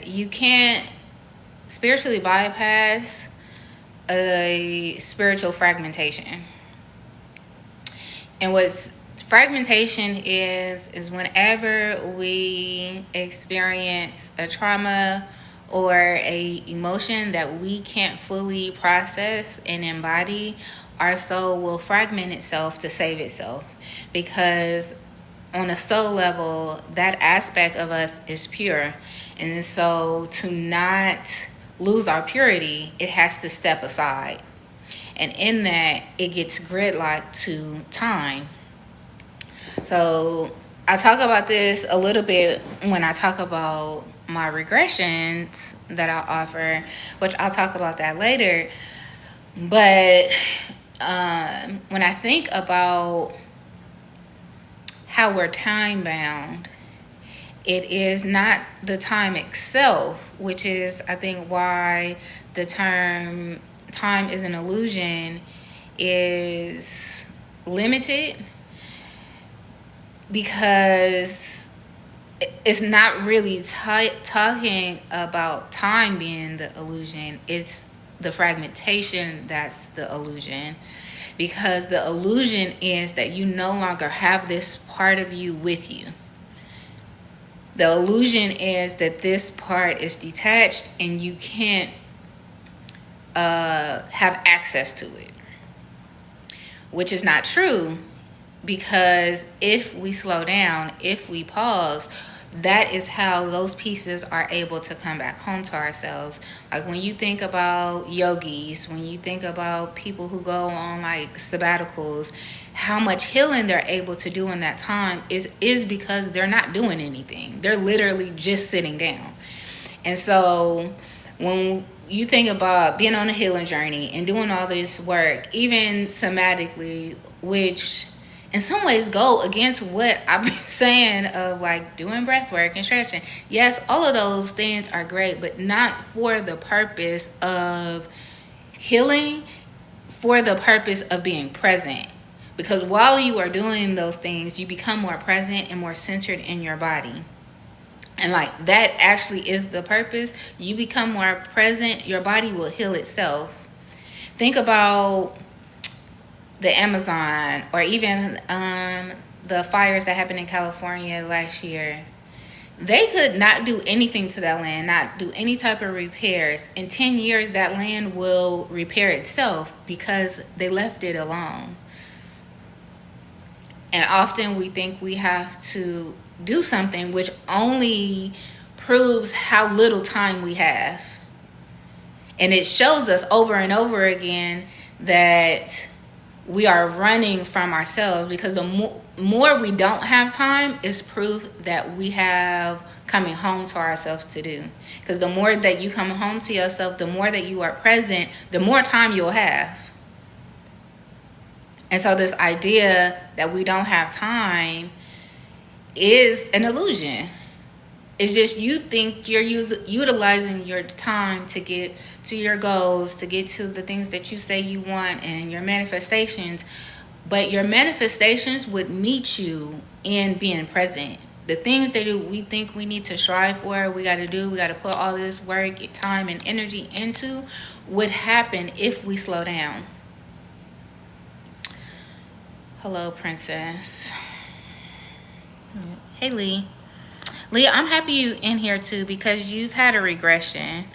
you can't spiritually bypass a spiritual fragmentation. And what's fragmentation is whenever we experience a trauma or a emotion that we can't fully process and embody, our soul will fragment itself to save itself, because on a soul level, that aspect of us is pure. And so to not lose our purity, it has to step aside. And in that, it gets gridlocked to time. So I talk about this a little bit when I talk about my regressions that I offer, which I'll talk about that later. But when I think about how we're time bound, it is not the time itself, which is, I think, why the term time is an illusion is limited, because it's not really talking about time being the illusion. It's the fragmentation that's the illusion, because the illusion is that you no longer have this part of you with you. The illusion is that this part is detached and you can't have access to it, which is not true, because if we slow down, if we pause, that is how those pieces are able to come back home to ourselves. Like when you think about yogis, when you think about people who go on like sabbaticals, how much healing they're able to do in that time is because they're not doing anything. They're literally just sitting down. And so when you think about being on a healing journey and doing all this work, even somatically, which in some ways go against what I've been saying of like doing breath work and stretching. Yes, all of those things are great, but not for the purpose of healing, for the purpose of being present. Because while you are doing those things, you become more present and more centered in your body. And like that actually is the purpose. You become more present, your body will heal itself. Think about the Amazon, or even the fires that happened in California last year. They could not do anything to that land, not do any type of repairs. In 10 years, that land will repair itself because they left it alone. And often we think we have to do something, which only proves how little time we have. And it shows us over and over again that we are running from ourselves, because the more we don't have time is proof that we have coming home to ourselves to do. Because the more that you come home to yourself, the more that you are present, the more time you'll have. And so this idea that we don't have time is an illusion. It's just you think you're utilizing your time to get to your goals, to get to the things that you say you want and your manifestations. But your manifestations would meet you in being present. The things that we think we need to strive for, we got to put all this work, time, and energy into, would happen if we slow down. Hello, Princess. Hey, Lee. Leah, I'm happy you in here too, because you've had a regression.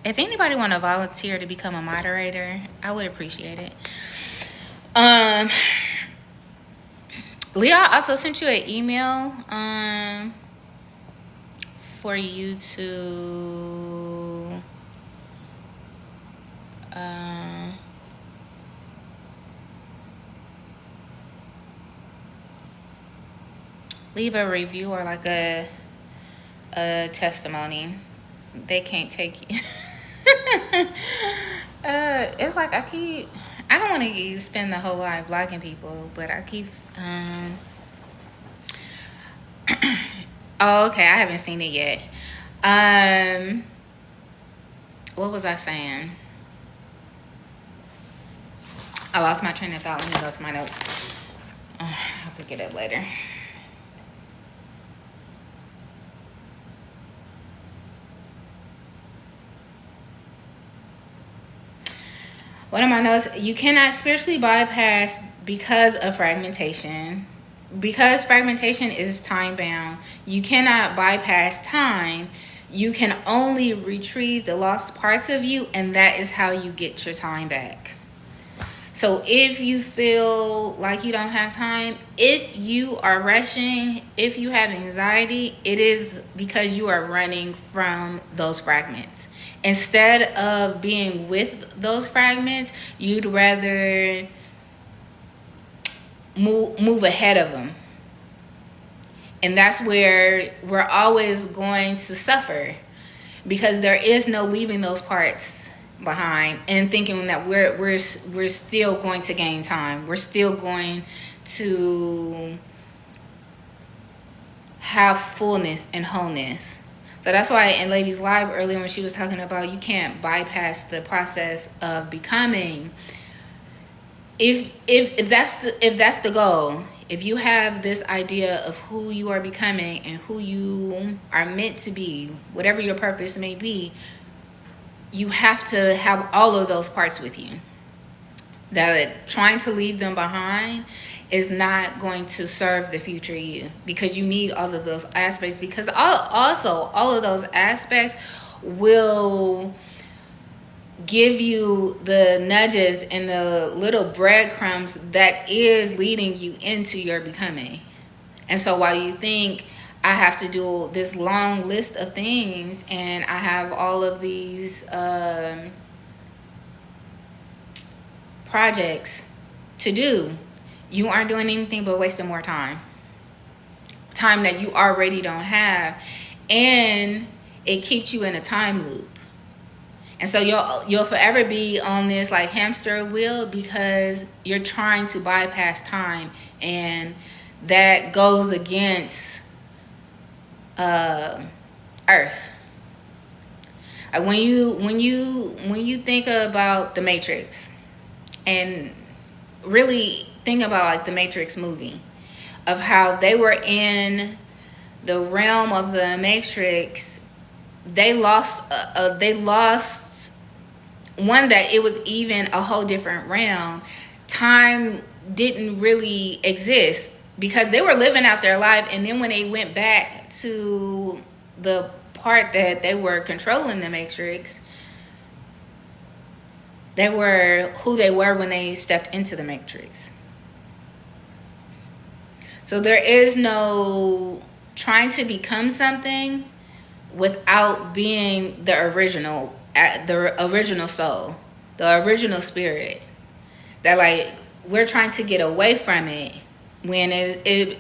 If anybody want to volunteer to become a moderator, I would appreciate it. Leah, I also sent you an email for you to leave a review or like a testimony. They can't take you. It's like I don't want to spend the whole life blocking people, but I keep oh, okay, I haven't seen it yet. What was I saying? I lost my train of thought. Let me go to my notes. pick it up later. One of my notes, you cannot spiritually bypass because of fragmentation. Because fragmentation is time bound, you cannot bypass time. You can only retrieve the lost parts of you, and that is how you get your time back. So if you feel like you don't have time, if you are rushing, if you have anxiety, it is because you are running from those fragments. Instead of being with those fragments, you'd rather move ahead of them. And that's where we're always going to suffer, because there is no leaving those parts behind and thinking that we're still going to gain time. We're still going to have fullness and wholeness. So that's why in Ladies Live earlier, when she was talking about you can't bypass the process of becoming, if that's the goal, if you have this idea of who you are becoming and who you are meant to be, whatever your purpose may be, you have to have all of those parts with you. That trying to leave them behind is not going to serve the future you, because you need all of those aspects, because all of those aspects will give you the nudges and the little breadcrumbs that is leading you into your becoming. And so while you think I have to do this long list of things and I have all of these projects to do, you aren't doing anything but wasting more time that you already don't have, and it keeps you in a time loop. And so you'll forever be on this like hamster wheel, because you're trying to bypass time, and that goes against Earth. Like when you think about the Matrix, and really think about like the Matrix movie, of how they were in the realm of the Matrix, they lost one, that it was even a whole different realm. Time didn't really exist because they were living out their life, and then when they went back to the part that they were controlling the Matrix, they were who they were when they stepped into the Matrix. So there is no trying to become something without being the original soul, the original spirit. That like we're trying to get away from it. When it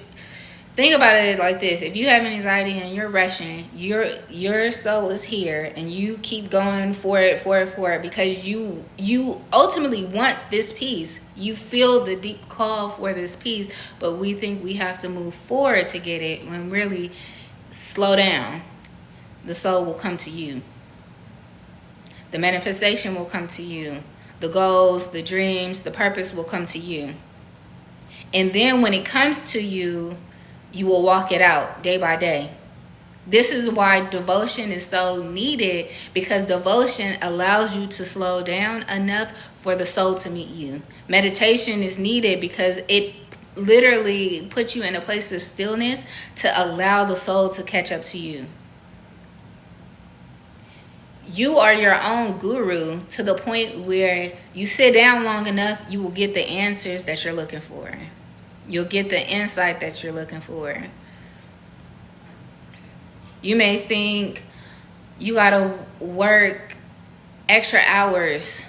think about it like this: if you have anxiety and you're rushing, your soul is here, and you keep going for it because you ultimately want this peace. You feel the deep call for this peace, but we think we have to move forward to get it, when really, slow down. The soul will come to you. The manifestation will come to you. The goals, the dreams, the purpose will come to you. And then when it comes to you, you will walk it out day by day. This is why devotion is so needed, because devotion allows you to slow down enough for the soul to meet you. Meditation is needed because it literally puts you in a place of stillness to allow the soul to catch up to you. You are your own guru, to the point where you sit down long enough, you will get the answers that you're looking for. You'll get the insight that you're looking for. You may think you gotta work extra hours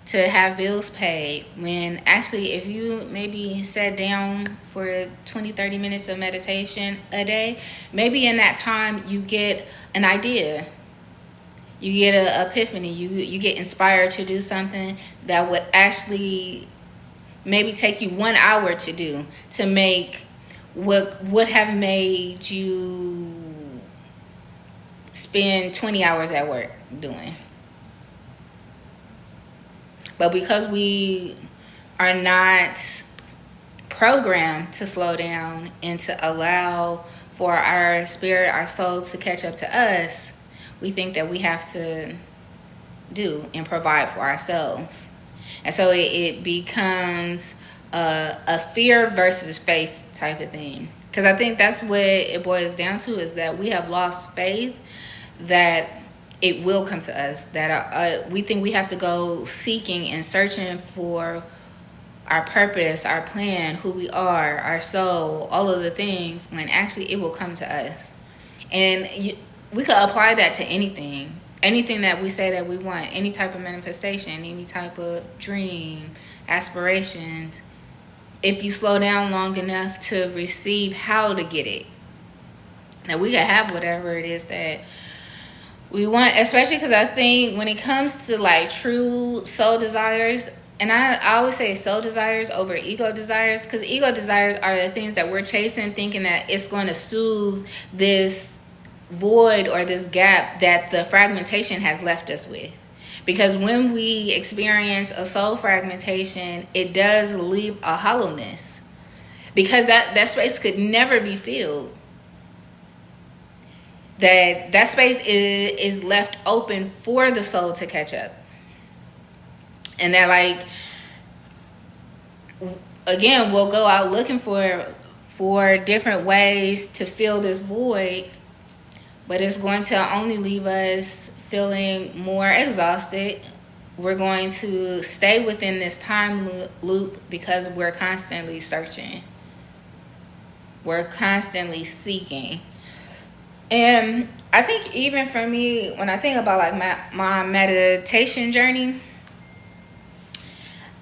to have bills paid, when actually if you maybe sat down for 20-30 minutes of meditation a day, maybe in that time you get an idea. You get an epiphany. You get inspired to do something that would actually maybe take you 1 hour to do, to make what would have made you spend 20 hours at work doing. But because we are not programmed to slow down and to allow for our spirit, our soul to catch up to us, we think that we have to do and provide for ourselves. And so it becomes a fear versus faith type of thing. Because I think that's what it boils down to, is that we have lost faith that it will come to us. That we think we have to go seeking and searching for our purpose, our plan, who we are, our soul, all of the things, when actually it will come to us. And we could apply that to anything. Anything that we say that we want, any type of manifestation, any type of dream, aspirations. If you slow down long enough to receive how to get it. Now, we can have whatever it is that we want, especially because I think when it comes to like true soul desires, and I always say soul desires over ego desires, because ego desires are the things that we're chasing, thinking that it's going to soothe this void or this gap that the fragmentation has left us with. Because when we experience a soul fragmentation, it does leave a hollowness, because that space could never be filled. That space is left open for the soul to catch up. And that, like, again, we'll go out looking for different ways to fill this void, but it's going to only leave us feeling more exhausted. We're going to stay within this time loop because we're constantly searching. We're constantly seeking. And I think even for me, when I think about like my meditation journey,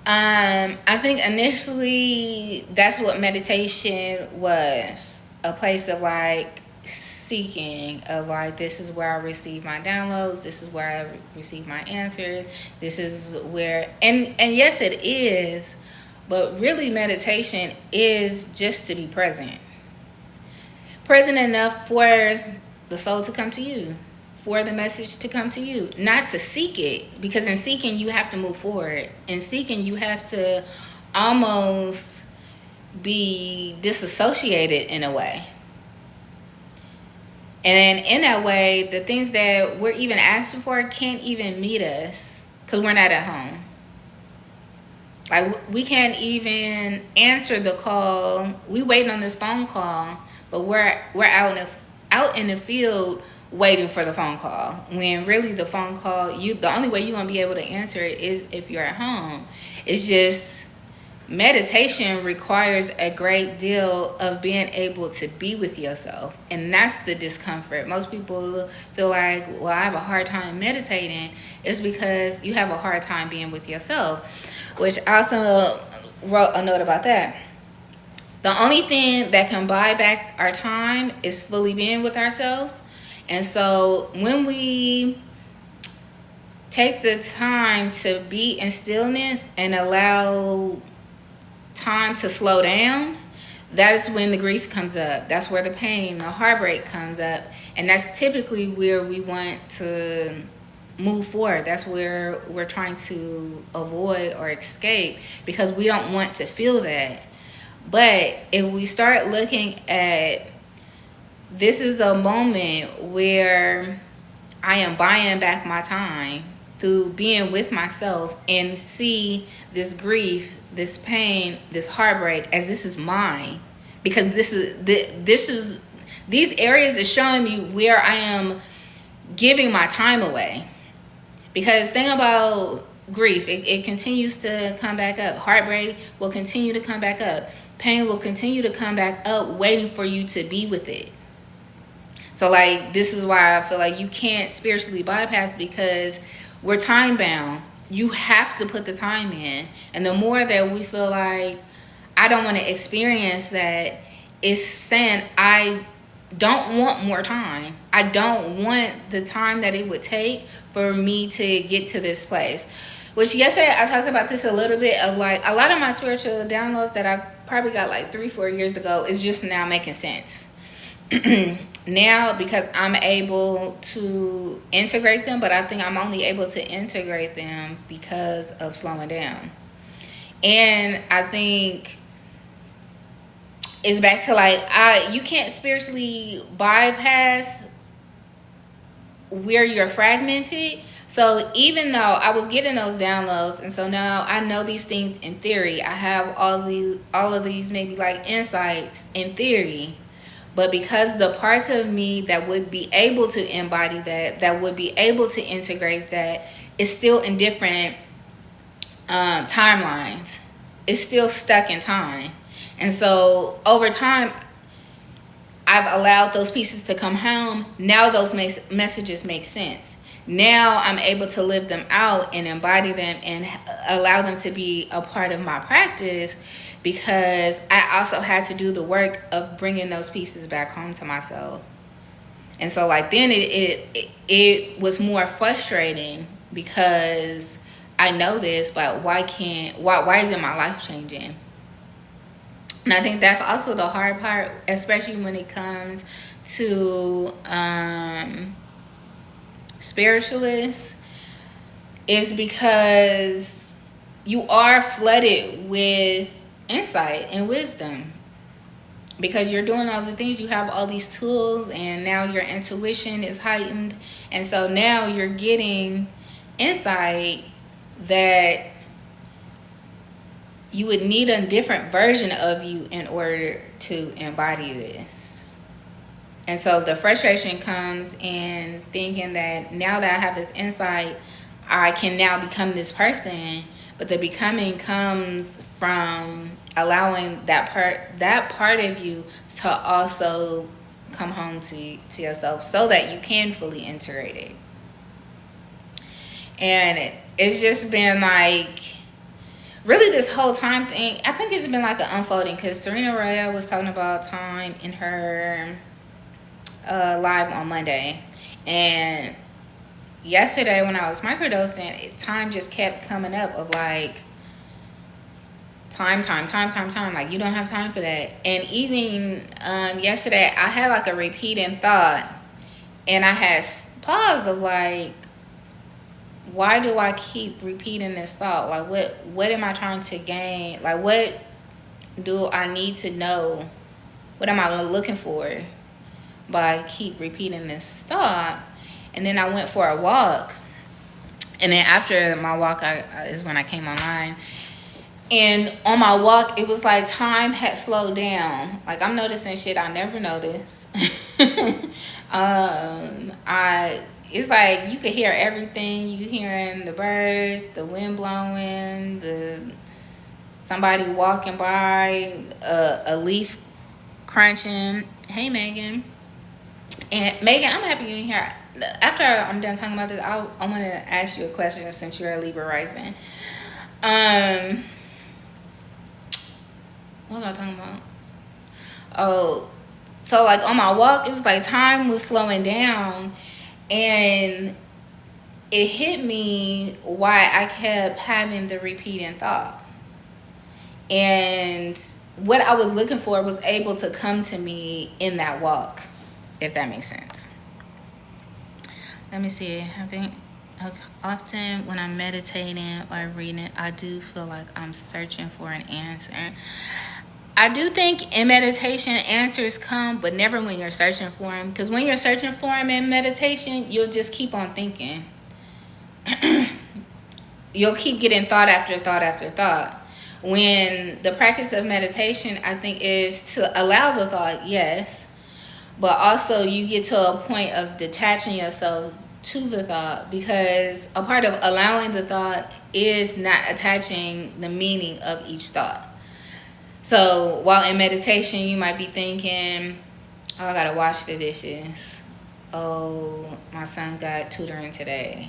I think initially that's what meditation was. A place of like seeking, of like, this is where I receive my downloads, this is where I receive my answers, this is where, and yes it is, but really meditation is just to be present enough for the soul to come to you, for the message to come to you, not to seek it, because in seeking you have to move forward. In seeking you have to almost be disassociated in a way. And in that way, the things that we're even asking for can't even meet us because we're not at home. Like, we can't even answer the call. We waiting on this phone call, but we're out in the field waiting for the phone call. When really the phone call, the only way you're gonna be able to answer it is if you're at home. It's just meditation requires a great deal of being able to be with yourself, and that's the discomfort. Most people feel like, well, I have a hard time meditating. It's because you have a hard time being with yourself, which I also wrote a note about that. The only thing that can buy back our time is fully being with ourselves. And so when we take the time to be in stillness and allow time to slow down, that is when the grief comes up. That's where the pain, the heartbreak comes up. And that's typically where we want to move forward. That's where we're trying to avoid or escape, because we don't want to feel that. But if we start looking at, this is a moment where I am buying back my time through being with myself, and see this grief, this pain, this heartbreak as this is mine, because these areas is showing me where I am giving my time away. Because think about grief, it continues to come back up. Heartbreak will continue to come back up. Pain will continue to come back up, waiting for you to be with it. So like, this is why I feel like you can't spiritually bypass, because we're time bound. You have to put the time in. And the more that we feel like, I don't want to experience that, it's saying I don't want more time. I don't want the time that it would take for me to get to this place. Which yesterday I talked about this a little bit, of like, a lot of my spiritual downloads that I probably got like 3-4 years ago is just now making sense. Now, because I'm able to integrate them, but I think I'm only able to integrate them because of slowing down. And I think it's back to like, you can't spiritually bypass where you're fragmented. So even though I was getting those downloads, and so now I know these things in theory, I have all of these maybe like insights in theory, but because the parts of me that would be able to embody that would be able to integrate that, is still in different timelines. It's still stuck in time. And so over time, I've allowed those pieces to come home. Now those messages make sense. Now I'm able to live them out and embody them and allow them to be a part of my practice, because I also had to do the work of bringing those pieces back home to myself. And so like then it was more frustrating, because I know this, but why isn't my life changing? And I think that's also the hard part, especially when it comes to spiritualists, is because you are flooded with insight and wisdom, because you're doing all the things, you have all these tools, and now your intuition is heightened, and so now you're getting insight that you would need a different version of you in order to embody this. And so the frustration comes in thinking that now that I have this insight, I can now become this person. But the becoming comes from allowing that part of you to also come home to yourself, so that you can fully integrate it. And it's just been like, really this whole time thing, I think it's been like an unfolding, because Serena Royale was talking about time in her live on Monday. And yesterday when I was microdosing, time just kept coming up of like, time. Like, you don't have time for that. And even yesterday, I had like a repeating thought, and I had paused of like, why do I keep repeating this thought? Like, what am I trying to gain? Like, what do I need to know? What am I looking for by keep repeating this thought? And then I went for a walk. And then after my walk, is when I came online. And on my walk, it was like time had slowed down. Like, I'm noticing shit I never noticed. It's like you could hear everything. You hearing the birds, the wind blowing, somebody walking by, a leaf crunching. Hey, Megan. And Megan, I'm happy you're here. After I'm done talking about this, I want to ask you a question, since you're a Libra rising. What was I talking about? Oh, so like on my walk, it was like time was slowing down, and it hit me why I kept having the repeating thought. And what I was looking for was able to come to me in that walk, if that makes sense. Let me see. I think often when I'm meditating or reading, I do feel like I'm searching for an answer. I do think in meditation answers come, but never when you're searching for them. Because when you're searching for them in meditation, you'll just keep on thinking. You'll keep getting thought after thought after thought. When the practice of meditation, I think, is to allow the thought, yes, but also you get to a point of detaching yourself to the thought, because a part of allowing the thought is not attaching the meaning of each thought. So while in meditation, you might be thinking, oh, I gotta wash the dishes. Oh, my son got tutoring today.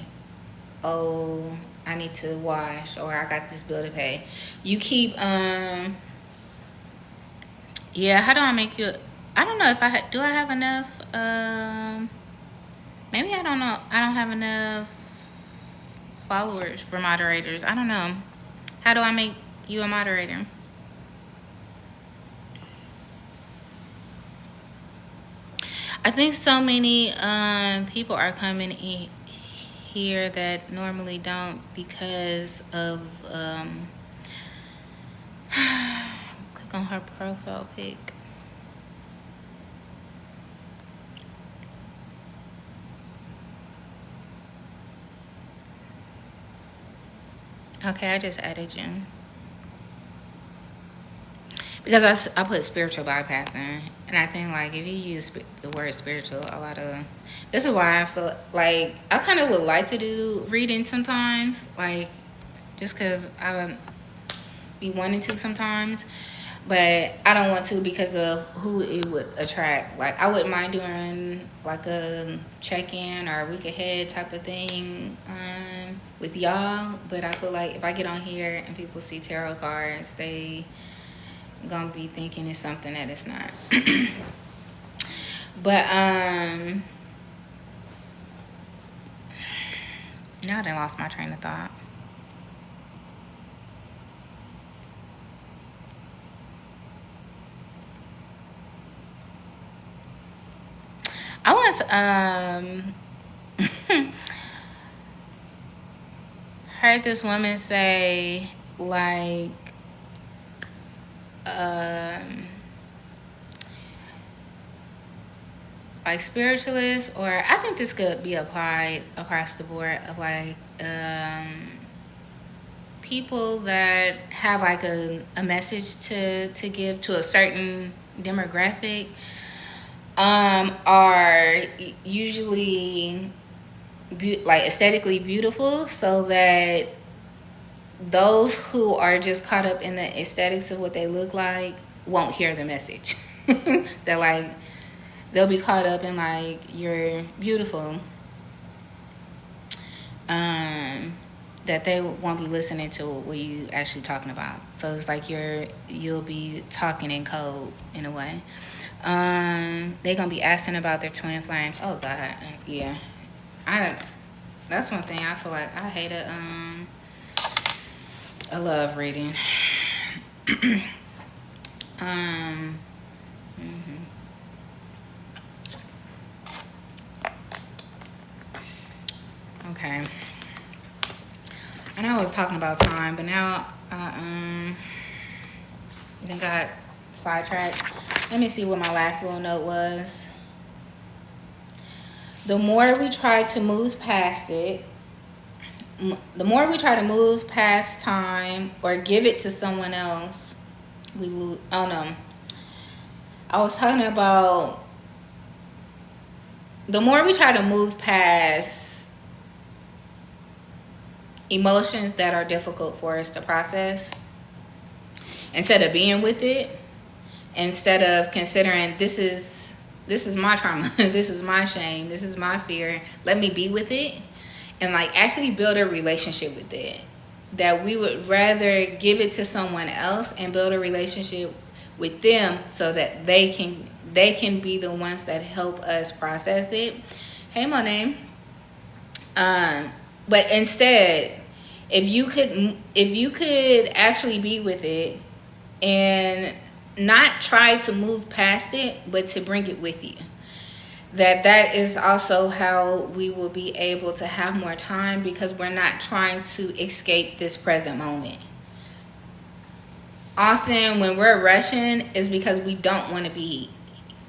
Oh, I need to wash, or I got this bill to pay. You keep, how do I make you, I don't know if do I have enough, maybe I don't know. I don't have enough followers for moderators. I don't know. How do I make you a moderator? I think so many people are coming in here that normally don't, because of click on her profile pic. Okay, I just added you. Because I put spiritual bypassing. And I think, like, if you use the word spiritual, a lot of. This is why I feel like I kind of would like to do reading sometimes. Like, just because I would be wanting to sometimes. But I don't want to because of who it would attract. Like, I wouldn't mind doing like a check-in or a week ahead type of thing with y'all. But I feel like if I get on here and people see tarot cards, they gonna be thinking it's something that it's not. But now I done lost my train of thought. I was heard this woman say like like spiritualists, or I think this could be applied across the board of like people that have like a message to give to a certain demographic are usually like aesthetically beautiful, so that those who are just caught up in the aesthetics of what they look like won't hear the message. They're like, they'll be caught up in like, you're beautiful, that they won't be listening to what you actually talking about. So it's like you'll be talking in code in a way. They're gonna be asking about their twin flames. Oh God, yeah. That's one thing I feel like I hate it. I love reading. Okay. I know I was talking about time, but now I then got sidetracked. Let me see what my last little note was. The more we try to move past it, the more we try to move past time or give it to someone else, we lose. Oh no. I was talking about the more we try to move past emotions that are difficult for us to process, instead of being with it, instead of considering this is my trauma, this is my shame, this is my fear, let me be with it, and like actually build a relationship with it, that we would rather give it to someone else and build a relationship with them so that they can be the ones that help us process it. Hey Monet. But instead, if you could actually be with it and not try to move past it, but to bring it with you, that is also how we will be able to have more time, because we're not trying to escape this present moment. Often when we're rushing is because we don't want to be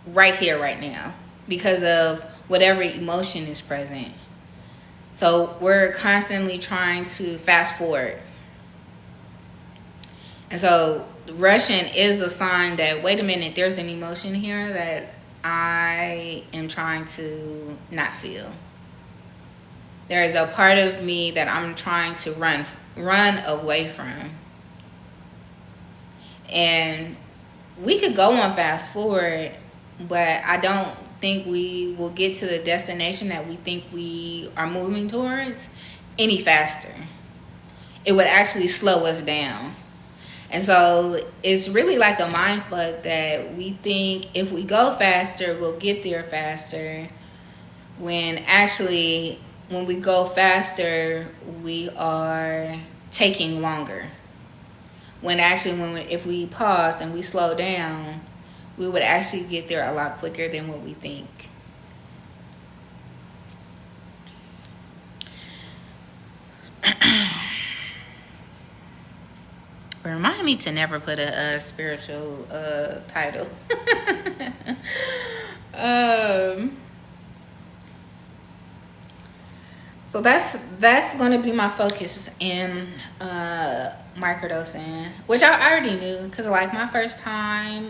right here right now because of whatever emotion is present. So we're constantly trying to fast forward. And so rushing is a sign that, wait a minute, there's an emotion here that I am trying to not feel. There is a part of me that I'm trying to run away from. And we could go on fast forward, but I don't think we will get to the destination that we think we are moving towards any faster. It would actually slow us down. And so it's really like a mind fuck that we think if we go faster, we'll get there faster. When actually, when we go faster, we are taking longer. When actually, if we pause and we slow down, we would actually get there a lot quicker than what we think. Remind me to never put a spiritual title. So that's going to be my focus in microdosing, which I already knew because like my first like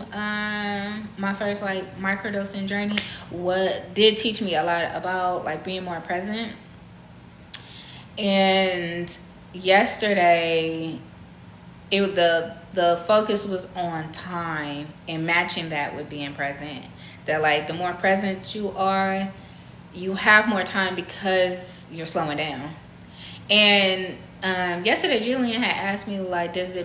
microdosing journey, what did teach me a lot about like being more present. And yesterday, the focus was on time and matching that with being present. That like the more present you are, you have more time because you're slowing down. And yesterday, Julian had asked me like, does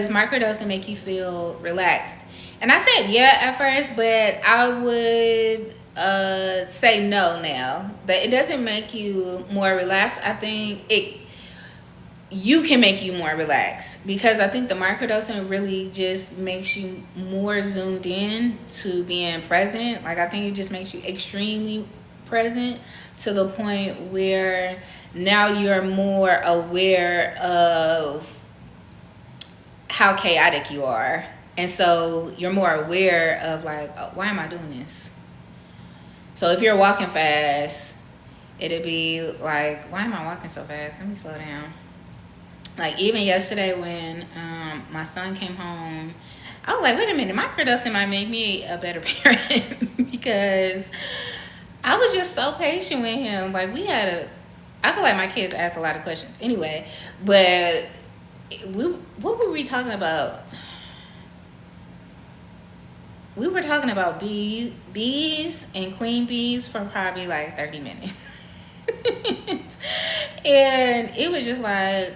microdosing make you feel relaxed? And I said yeah at first, but I would say no now. That it doesn't make you more relaxed. I think you can make you more relaxed because I think the microdosing really just makes you more zoomed in to being present. Like I think it just makes you extremely present to the point where now you're more aware of how chaotic you are. And so you're more aware of like, oh, why am I doing this? So if you're walking fast, it'd be like, why am I walking so fast? Let me slow down. Like even yesterday when my son came home, I was like, wait a minute, microdosing might make me a better parent because I was just so patient with him. Like I feel like my kids ask a lot of questions anyway, but what were we talking about? We were talking about bees and queen bees for probably like 30 minutes. And it was just like,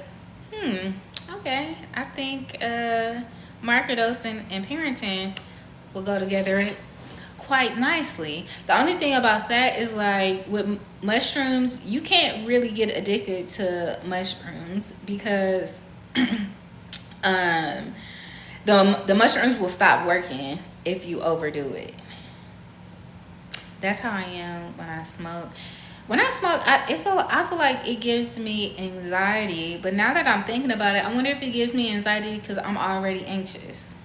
okay, I think microdosing and parenting will go together quite nicely. The only thing about that is like with mushrooms, you can't really get addicted to mushrooms because the mushrooms will stop working if you overdo it. That's how I am when I smoke. When I smoke, I feel like it gives me anxiety. But now that I'm thinking about it, I wonder if it gives me anxiety because I'm already anxious.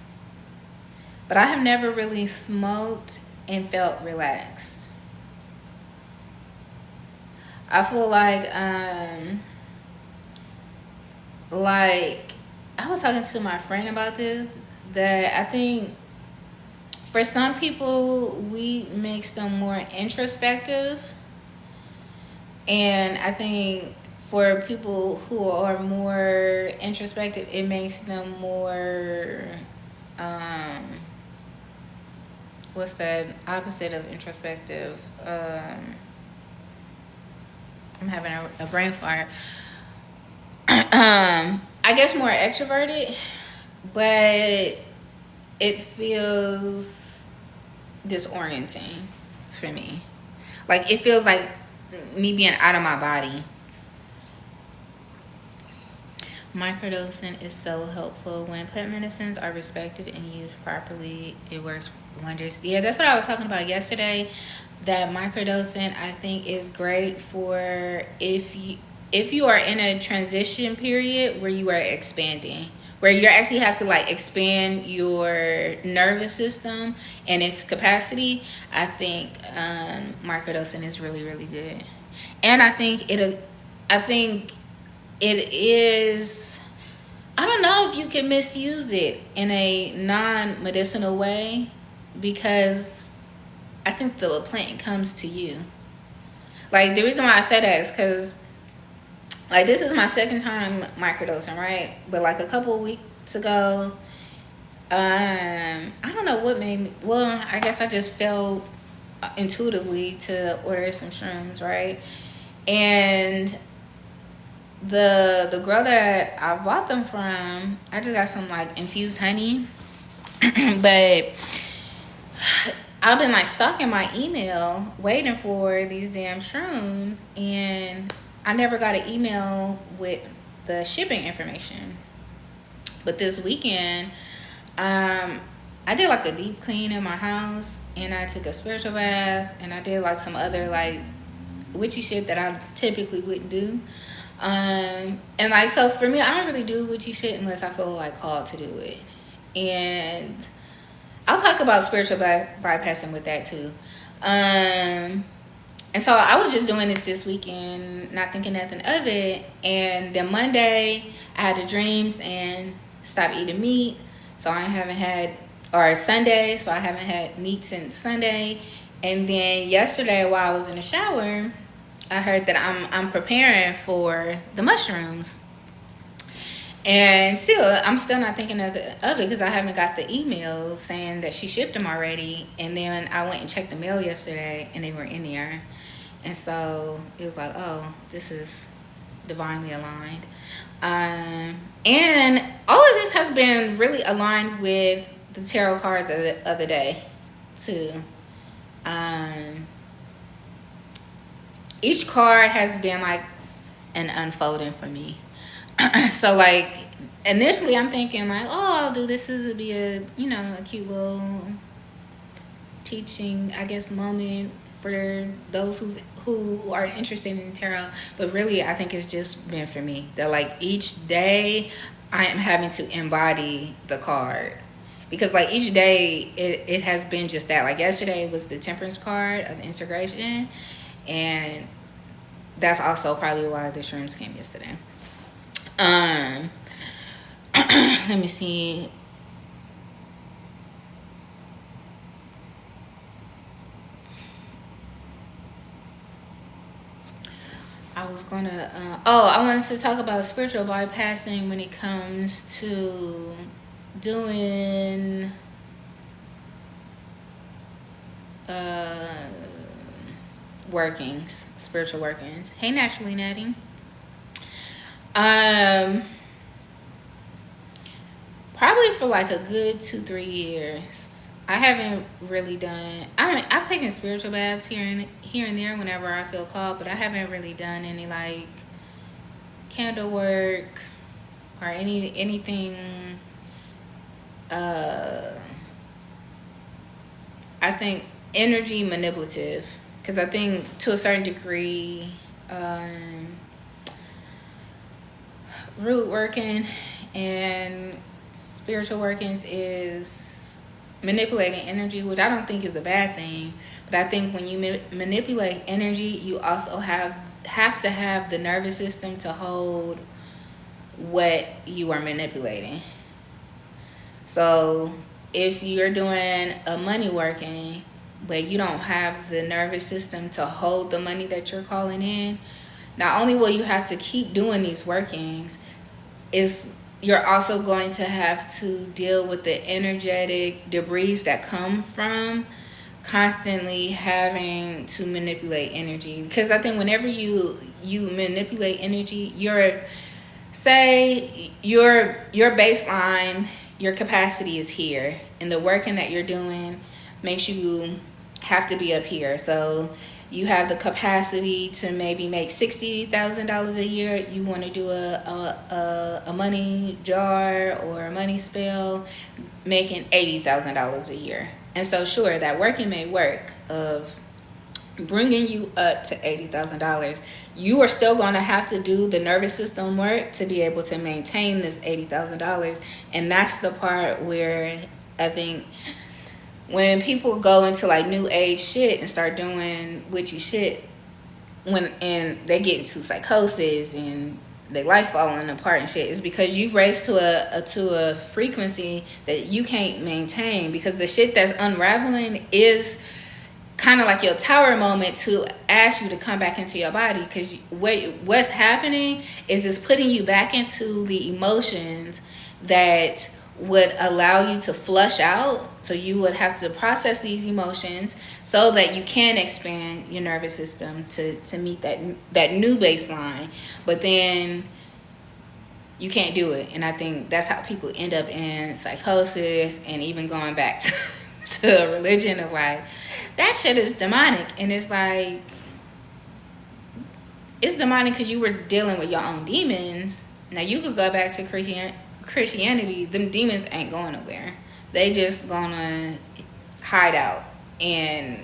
But I have never really smoked and felt relaxed. I feel like I was talking to my friend about this, that I think for some people weed makes them more introspective, and I think for people who are more introspective, it makes them more what's that opposite of introspective? I'm having a brain fart. I guess more extroverted, but it feels disorienting for me. Like it feels like me being out of my body. Microdosing is so helpful. When plant medicines are respected and used properly, it works wonders. Yeah, that's what I was talking about yesterday. That microdosing, I think, is great for if you are in a transition period where you are expanding, where you actually have to like expand your nervous system and its capacity. I think microdosing is really, really good. And I think it is, I don't know if you can misuse it in a non-medicinal way, because I think the plant comes to you. Like the reason why I say that is because like this is my second time microdosing, right? But like a couple of weeks ago, I don't know what made me, well, I guess I just felt intuitively to order some shrooms, right? And the girl that I bought them from, I just got some like infused honey. But I've been like stalking my email waiting for these damn shrooms, and I never got an email with the shipping information. But this weekend, I did like a deep clean in my house, and I took a spiritual bath, and I did like some other like witchy shit that I typically wouldn't do. And like, so for me, I don't really do witchy shit unless I feel like called to do it. And I'll talk about spiritual bypassing with that too. And so I was just doing it this weekend, not thinking nothing of it. And then Monday, I had the dreams and stopped eating meat. So I haven't had, or Sunday, so I haven't had meat since Sunday. And then yesterday, while I was in the shower, I heard that I'm preparing for the mushrooms. And still, I'm still not thinking of it because I haven't got the email saying that she shipped them already. And then I went and checked the mail yesterday, and they were in there. And so it was like, oh, this is divinely aligned. And all of this has been really aligned with the tarot cards of the day, too. Each card has been like an unfolding for me. So like initially I'm thinking like, oh, I'll do this as be a, a cute little teaching, I guess, moment for those who are interested in tarot. But really I think it's just been for me that like each day I am having to embody the card, because like each day it has been just that. Like yesterday was the Temperance card of integration, and that's also probably why the shrooms came yesterday. Let me see. I was gonna. I wanted to talk about spiritual bypassing when it comes to doing workings, spiritual workings. Hey, naturally Natty. Probably for like a good 2-3 years. I haven't really done. I've taken spiritual baths here and there whenever I feel called, but I haven't really done any like candle work or anything. I think energy manipulative, because I think to a certain degree, root working and spiritual workings is manipulating energy, which I don't think is a bad thing. But I think when you manipulate energy, you also have to have the nervous system to hold what you are manipulating. So if you're doing a money working, but you don't have the nervous system to hold the money that you're calling in, not only will you have to keep doing these workings, is you're also going to have to deal with the energetic debris that come from constantly having to manipulate energy. Because I think whenever you manipulate energy, your baseline, your capacity is here, and the working that you're doing makes you have to be up here. So you have the capacity to maybe make $60,000 a year. You want to do a money jar or a money spell, making $80,000 a year. And so sure, that working may work of bringing you up to $80,000. You are still going to have to do the nervous system work to be able to maintain this $80,000. And that's the part where I think when people go into like new age shit and start doing witchy shit, and they get into psychosis and their life falling apart and shit, is because you raised to a frequency that you can't maintain, because the shit that's unraveling is kind of like your tower moment to ask you to come back into your body, because what's happening is it's putting you back into the emotions that would allow you to flush out. So you would have to process these emotions so that you can expand your nervous system to meet that new baseline. But then you can't do it. And I think that's how people end up in psychosis, and even going back to religion of like, that shit is demonic. And it's like, it's demonic because you were dealing with your own demons. Now you could go back to Christianity, them demons ain't going nowhere. They just gonna hide out and,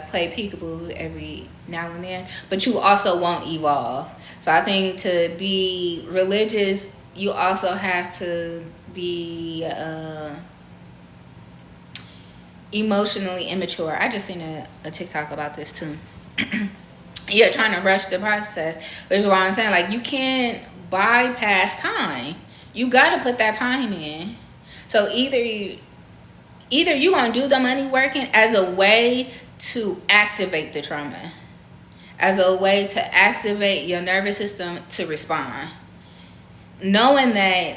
play peekaboo every now and then. But you also won't evolve. So I think to be religious, you also have to be emotionally immature. I just seen a TikTok about this too. you're trying to rush the process, which is why I'm saying, like, you can't bypass time. You got to put that time in. So either you're going to do the money working as a way to activate the trauma, as a way to activate your nervous system to respond, knowing that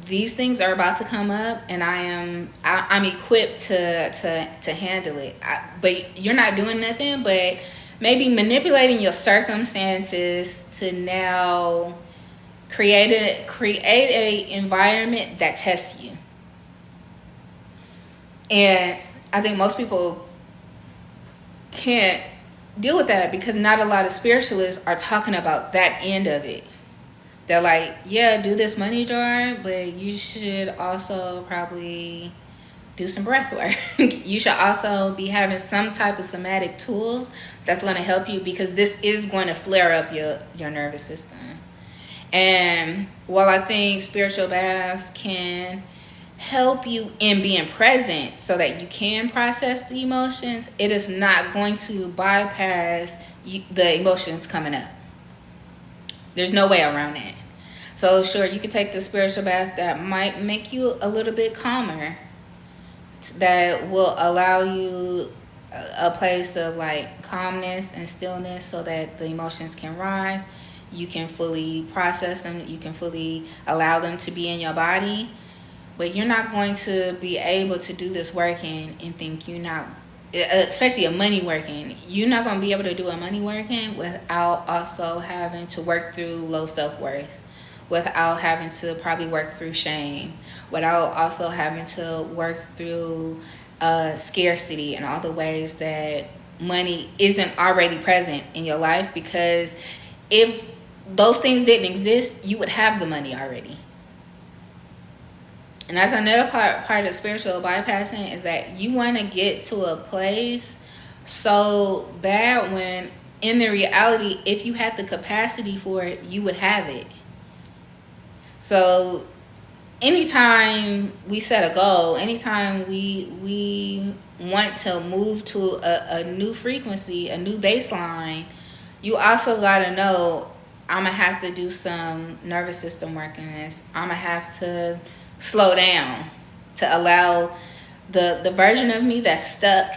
these things are about to come up, and I'm equipped to handle it. But you're not doing nothing but maybe manipulating your circumstances to now create a environment that tests you. And I think most people can't deal with that because not a lot of spiritualists are talking about that end of it. They're like, yeah, do this money jar, but you should also probably do some breath work. You should also be having some type of somatic tools that's going to help you, because this is going to flare up your nervous system. And while I think spiritual baths can help you in being present so that you can process the emotions, it is not going to bypass the emotions coming up. There's no way around that. So sure, you can take the spiritual bath that might make you a little bit calmer, that will allow you a place of like calmness and stillness so that the emotions can rise. You can fully process them. You can fully allow them to be in your body. But you're not going to be able to do this working and think you're not, especially a money working, you're not going to be able to do a money working without also having to work through low self-worth, without having to probably work through shame, without also having to work through scarcity and all the ways that money isn't already present in your life. Because if those things didn't exist, you would have the money already. And that's another part of spiritual bypassing, is that you want to get to a place so bad when in the reality, if you had the capacity for it, you would have it. So anytime we set a goal, anytime we want to move to a new frequency, a new baseline, you also got to know, I'm going to have to do some nervous system work in this. I'm going to have to slow down to allow the version of me that's stuck,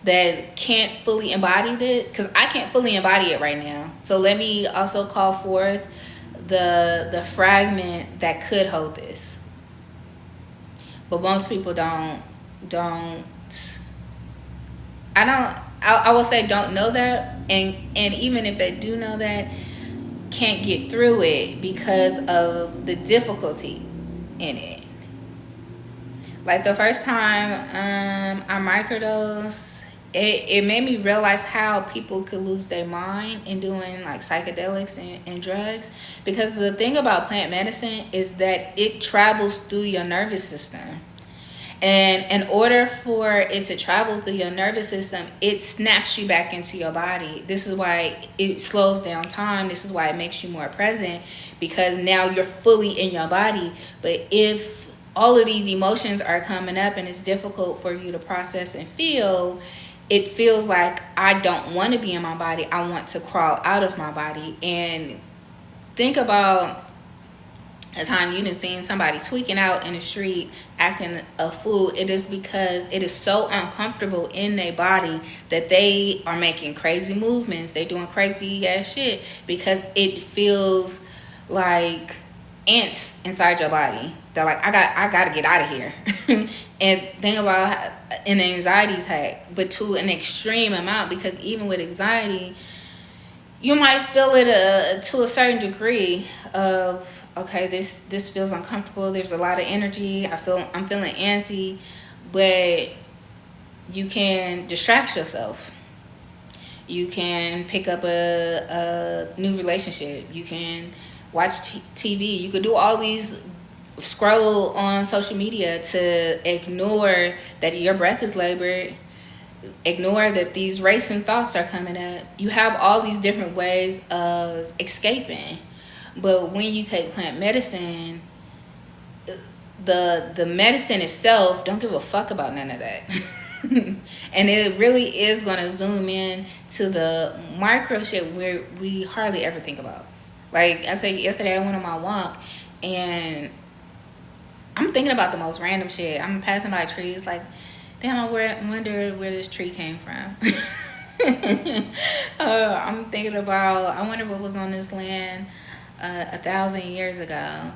that can't fully embody it, because I can't fully embody it right now. So let me also call forth the fragment that could hold this. But most people don't I will say don't know that, and even if they do know that, can't get through it because of the difficulty in it. Like the first time I microdosed, it made me realize how people could lose their mind in doing like psychedelics and drugs. Because the thing about plant medicine is that it travels through your nervous system. And in order for it to travel through your nervous system, it snaps you back into your body. This is why it slows down time. This is why it makes you more present, because now you're fully in your body. But if all of these emotions are coming up and it's difficult for you to process and feel, it feels like I don't want to be in my body. I want to crawl out of my body. And think about a time you didn't see somebody tweaking out in the street, acting a fool. It is because it is so uncomfortable in their body that they are making crazy movements. They're doing crazy ass shit because it feels like ants inside your body. They're like, I got to get out of here. And think about an anxiety attack, but to an extreme amount, because even with anxiety, you might feel it to a certain degree of, okay, this feels uncomfortable. There's a lot of energy. I'm feeling antsy, but you can distract yourself. You can pick up a new relationship. You can watch TV. You could do all these, scroll on social media to ignore that your breath is labored. Ignore that these racing thoughts are coming up. You have all these different ways of escaping. But when you take plant medicine, the medicine itself don't give a fuck about none of that. And it really is going to zoom in to the micro shit where we hardly ever think about. Like I said yesterday, I went on my walk and I'm thinking about the most random shit. I'm passing by trees like, damn, I wonder where this tree came from. I'm thinking about, I wonder what was on this land 1,000 years ago.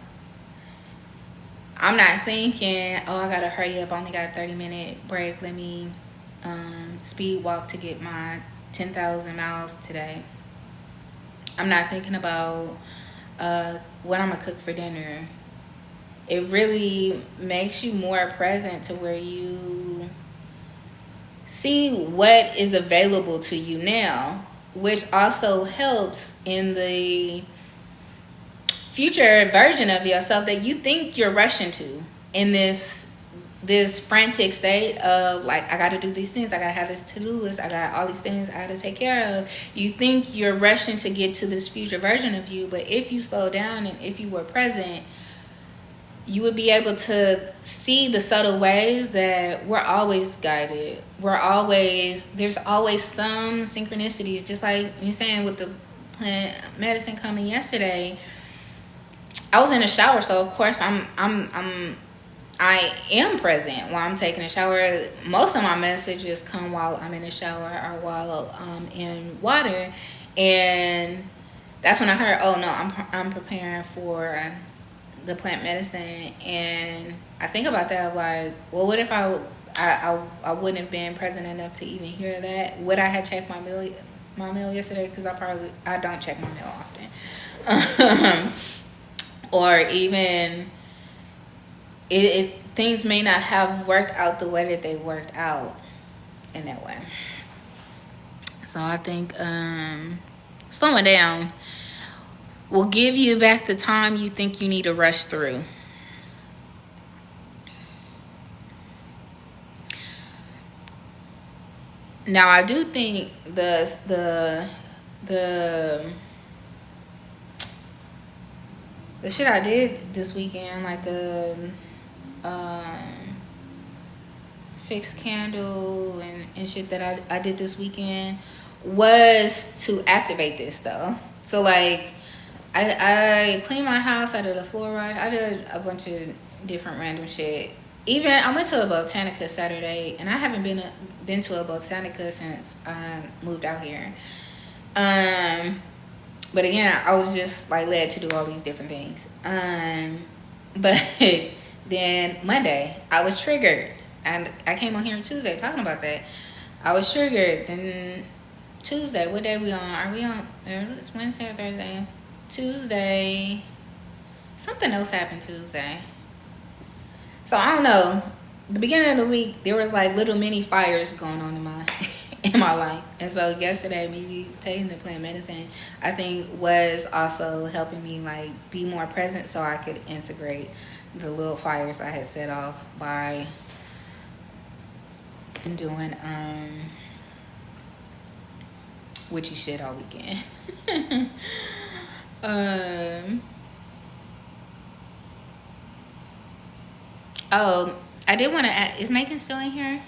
I'm not thinking, oh, I gotta hurry up. I only got a 30-minute break. Let me speed walk to get my 10,000 miles today. I'm not thinking about what I'm gonna cook for dinner. It really makes you more present to where you see what is available to you now, which also helps in the future version of yourself that you think you're rushing to in this frantic state of like, I got to do these things, I got to have this to-do list, I got all these things I got to take care of. You think you're rushing to get to this future version of you, but if you slow down and if you were present, you would be able to see the subtle ways that we're always guided. There's always some synchronicities, just like you're saying with the plant medicine coming yesterday. I was in the shower, so of course I am present while I'm taking a shower. Most of my messages come while I'm in the shower or while I'm in water, and that's when I heard, oh no, I'm preparing for the plant medicine. And I think about that, like, well, what if I wouldn't have been present enough to even hear that? Would I have checked my meal yesterday? Because I don't check my mail often. Or even things may not have worked out the way that they worked out in that way. So I think slowing down will give you back the time you think you need to rush through. Now I do think the shit I did this weekend, like the fixed candle and shit that I did this weekend, was to activate this though. So like I cleaned my house, I did a floor rush, I did a bunch of different random shit. Even I went to a Botanica Saturday, and I haven't been to a Botanica since I moved out here. But again, I was just like led to do all these different things. But then Monday, I was triggered. And I came on here on Tuesday talking about that. I was triggered. Then Tuesday, what day we on? Are we on? It's Wednesday or Thursday? Tuesday. Something else happened Tuesday. So I don't know. The beginning of the week, there was like little mini fires going on in my life. And so yesterday, me taking the plant medicine, I think was also helping me like be more present so I could integrate the little fires I had set off by doing witchy shit all weekend. Oh, I did want to add, is Megan still in here?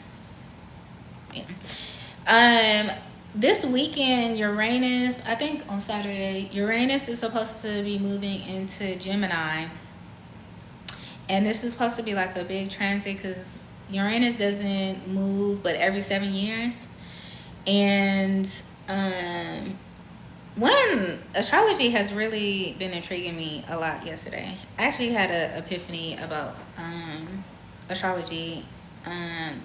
Yeah. This weekend, Uranus, I think on Saturday, Uranus is supposed to be moving into Gemini. And this is supposed to be like a big transit because Uranus doesn't move but every 7 years. And one, astrology has really been intriguing me a lot yesterday. I actually had an epiphany about astrology. I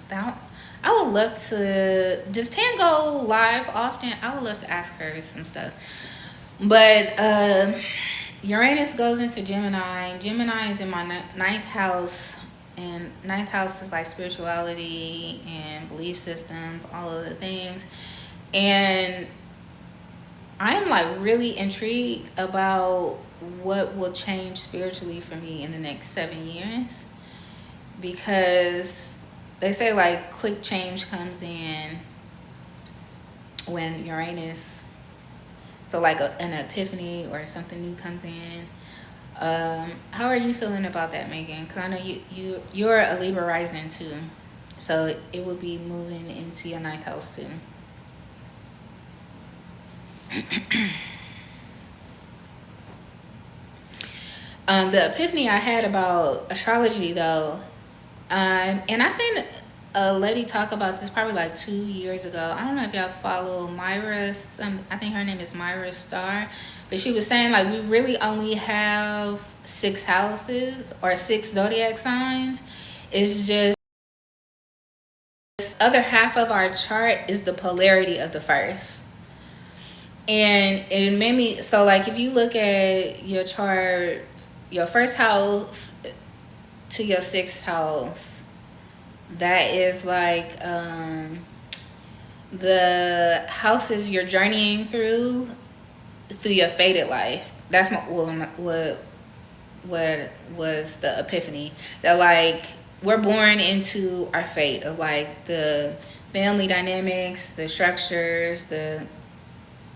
would love to, does Tan go live often? I would love to ask her some stuff. But Uranus goes into Gemini. Gemini is in my ninth house. And ninth house is like spirituality and belief systems, all of the things. And I'm like really intrigued about what will change spiritually for me in the next 7 years. Because they say like quick change comes in when Uranus, so like an epiphany or something new comes in. How are you feeling about that, Megan? Because I know you're a Libra rising too. So it would be moving into your ninth house too. The epiphany I had about astrology though, and I seen a lady talk about this probably like 2 years ago. I don't know if y'all follow Myra. I think her name is Myra Star, but she was saying like we really only have 6 houses or 6 zodiac signs. It's just other half of our chart is the polarity of the first. And it made me so like if you look at your chart, your first house to your sixth house, that is like the houses you're journeying through your fated life. That's what was the epiphany, that like we're born into our fate of like the family dynamics, the structures, the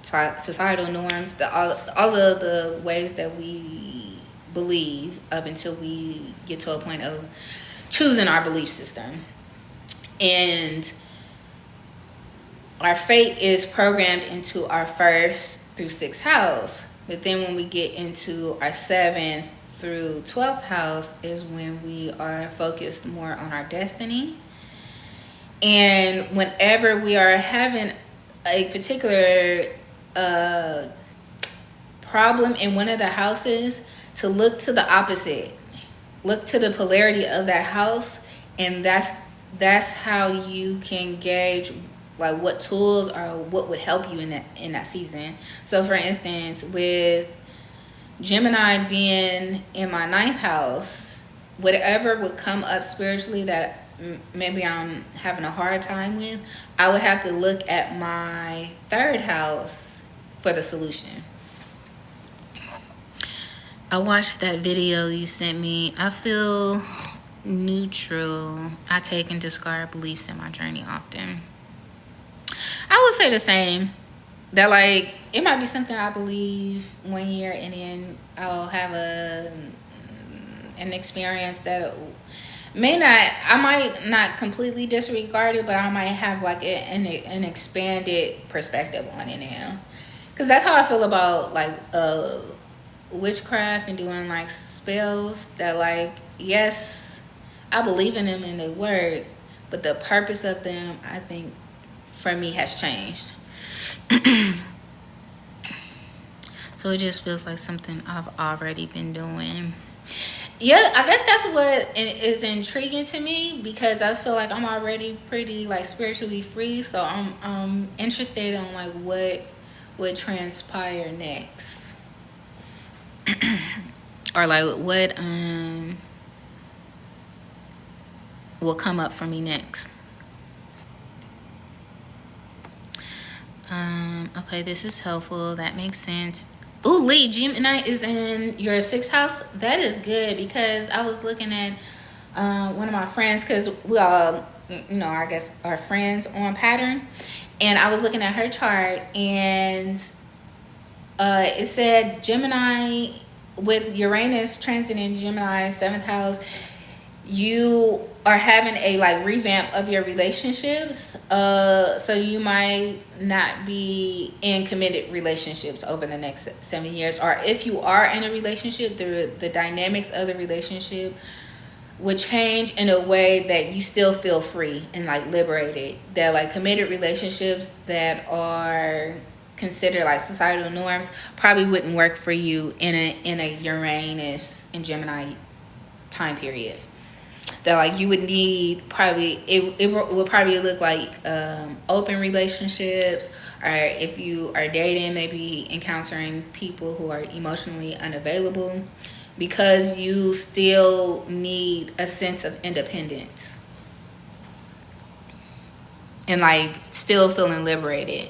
societal norms, all of the ways that we believe up until we get to a point of choosing our belief system. And our fate is programmed into our first through sixth house. But then when we get into our seventh through 12th house is when we are focused more on our destiny. And whenever we are having a particular problem in one of the houses, to look to the opposite, look to the polarity of that house, and that's how you can gauge like what tools or what would help you in that season. So for instance, with Gemini being in my ninth house, whatever would come up spiritually that maybe I'm having a hard time with, I would have to look at my third house for the solution. I watched that video you sent me. I feel neutral. I take and discard beliefs in my journey often. I would say the same. That like it might be something I believe one year and then I'll have an experience that I might not completely disregard it, but I might have like an expanded perspective on it now. Because that's how I feel about like witchcraft and doing like spells, that like yes, I believe in them and they work, but the purpose of them, I think for me, has changed. So it just feels like something I've already been doing. Yeah, I guess that's what is intriguing to me, because I feel like I'm already pretty like spiritually free. So I'm interested in like what would transpire next, or like what will come up for me next. Okay, this is helpful. That makes sense. Ooh, Lee, Gemini is in your sixth house. That is good, because I was looking at one of my friends, because we all, I guess are friends on Pattern, and I was looking at her chart, and it said Gemini with Uranus transit in Gemini, seventh house, you are having a like revamp of your relationships. So you might not be in committed relationships over the next 7 years, or if you are in a relationship, the dynamics of the relationship would change in a way that you still feel free and like liberated. That like committed relationships that are considered like societal norms probably wouldn't work for you in a Uranus and Gemini time period. That like you would need probably it will probably look like open relationships, or if you are dating, maybe encountering people who are emotionally unavailable, because you still need a sense of independence and like still feeling liberated.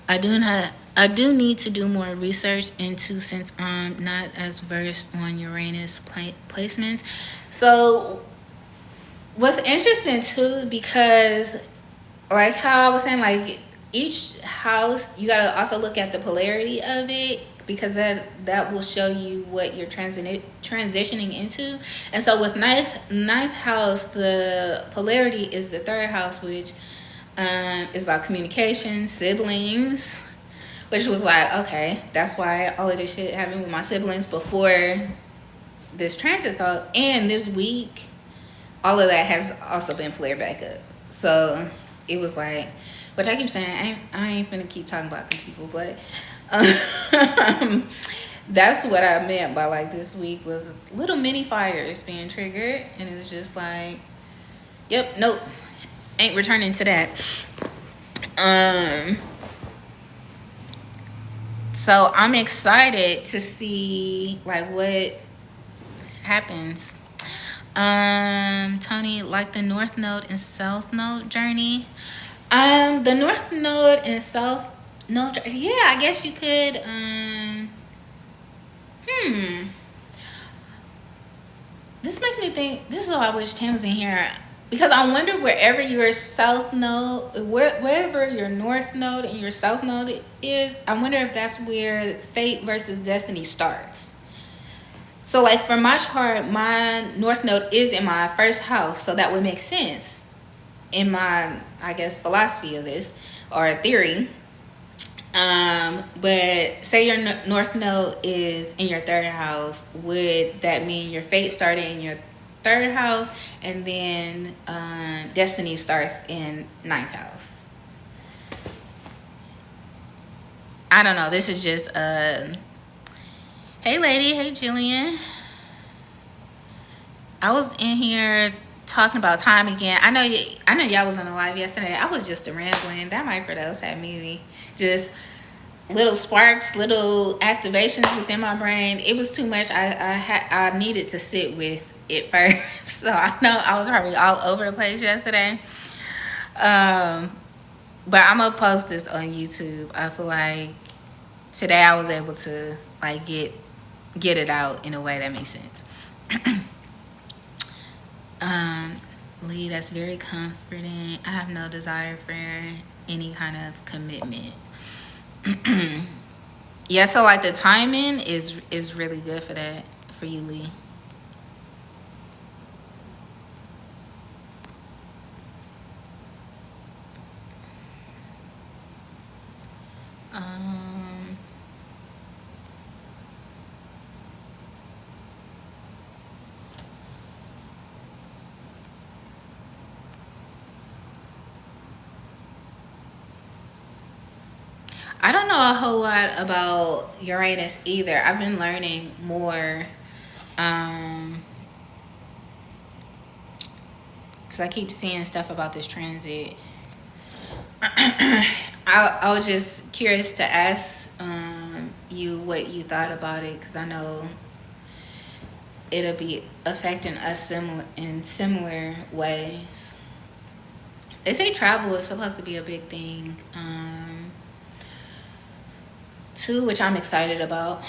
I do need to do more research into, since I'm not as versed on Uranus placements. So what's interesting too, because like how I was saying, like each house, you gotta also look at the polarity of it, because that will show you what you're transitioning into. And so with ninth house, the polarity is the third house, which is about communication, siblings, which was like, okay, that's why all of this shit happened with my siblings before this transit. So, and this week, all of that has also been flared back up. So it was like, which I keep saying, I ain't finna keep talking about them people, but that's what I meant by like this week was little mini fires being triggered, and it was just like, yep, nope, ain't returning to that. So I'm excited to see like what happens. Tony, like the North Node and South Node journey. The North Node and South Node, yeah, I guess you could. This makes me think. This is why I wish Tim was in here, because I wonder wherever your South Node, wherever your North Node and your South Node is, I wonder if that's where fate versus destiny starts. So like for my chart, my North Node is in my first house, so that would make sense in my, I guess, philosophy of this or theory. But say your North Node is in your third house, would that mean your fate started in your third house and then destiny starts in ninth house? I don't know. This is just hey lady, hey Jillian. I was in here talking about time again. I know y'all was on the live yesterday. I was just rambling. That microdose had me just little sparks, little activations within my brain. It was too much. I needed to sit with it first. So I know I was probably all over the place yesterday. But I'm gonna post this on YouTube. I feel like today I was able to like get it out in a way that makes sense. Lee, that's very comforting. I have no desire for any kind of commitment. Yeah, so like the timing is really good for that, for you, Lee. I don't know a whole lot about Uranus either. I've been learning more. Because I keep seeing stuff about this transit. I was just curious to ask you what you thought about it, because I know it'll be affecting us in similar ways. They say travel is supposed to be a big thing. Too, which I'm excited about.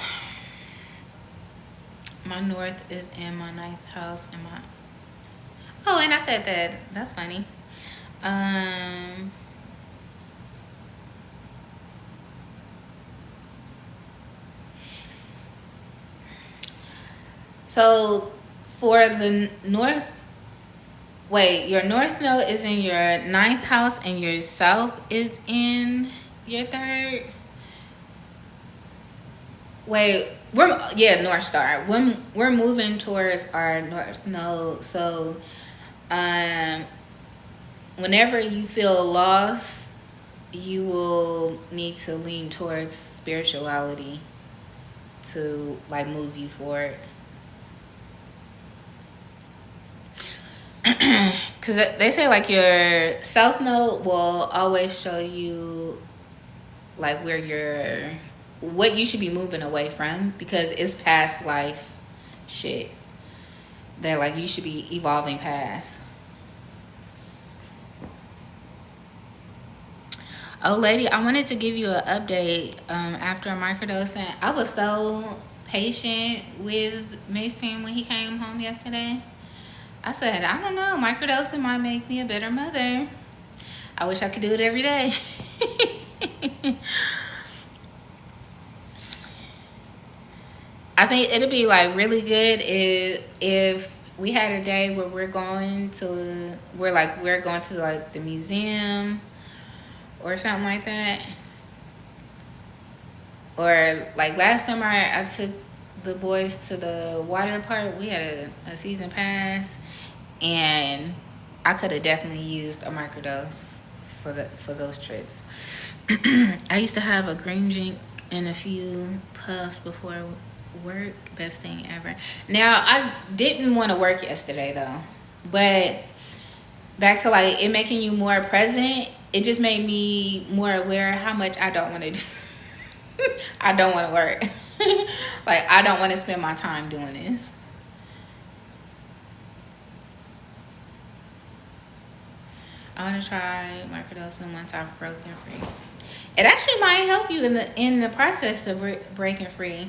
My North is in my ninth house and my, oh, and I said that. That's funny. So for the North, wait, your North Node is in your ninth house and your South is in your third. Wait, North Star. When we're moving towards our North Node, so whenever you feel lost, you will need to lean towards spirituality to like move you forward. Because they say like your South Node will always show you like what you should be moving away from, because it's past life shit that like you should be evolving past. Oh lady, I wanted to give you an update after microdosing. I was so patient with Mason when he came home yesterday. I said, I don't know, microdosing might make me a better mother. I wish I could do it every day. I think it'll be like really good if we had a day where we're going to like the museum or something like that. Or like last summer, I took the boys to the water park. We had a season pass, and I could have definitely used a microdose for those trips. I used to have a green drink and a few puffs before work. Best thing ever. Now I didn't want to work yesterday though, but back to like it making you more present. It just made me more aware how much I don't want to do. I don't want to work. Like I don't want to spend my time doing this. I want to try microdosing once I've broken free. It actually might help you in the process of breaking free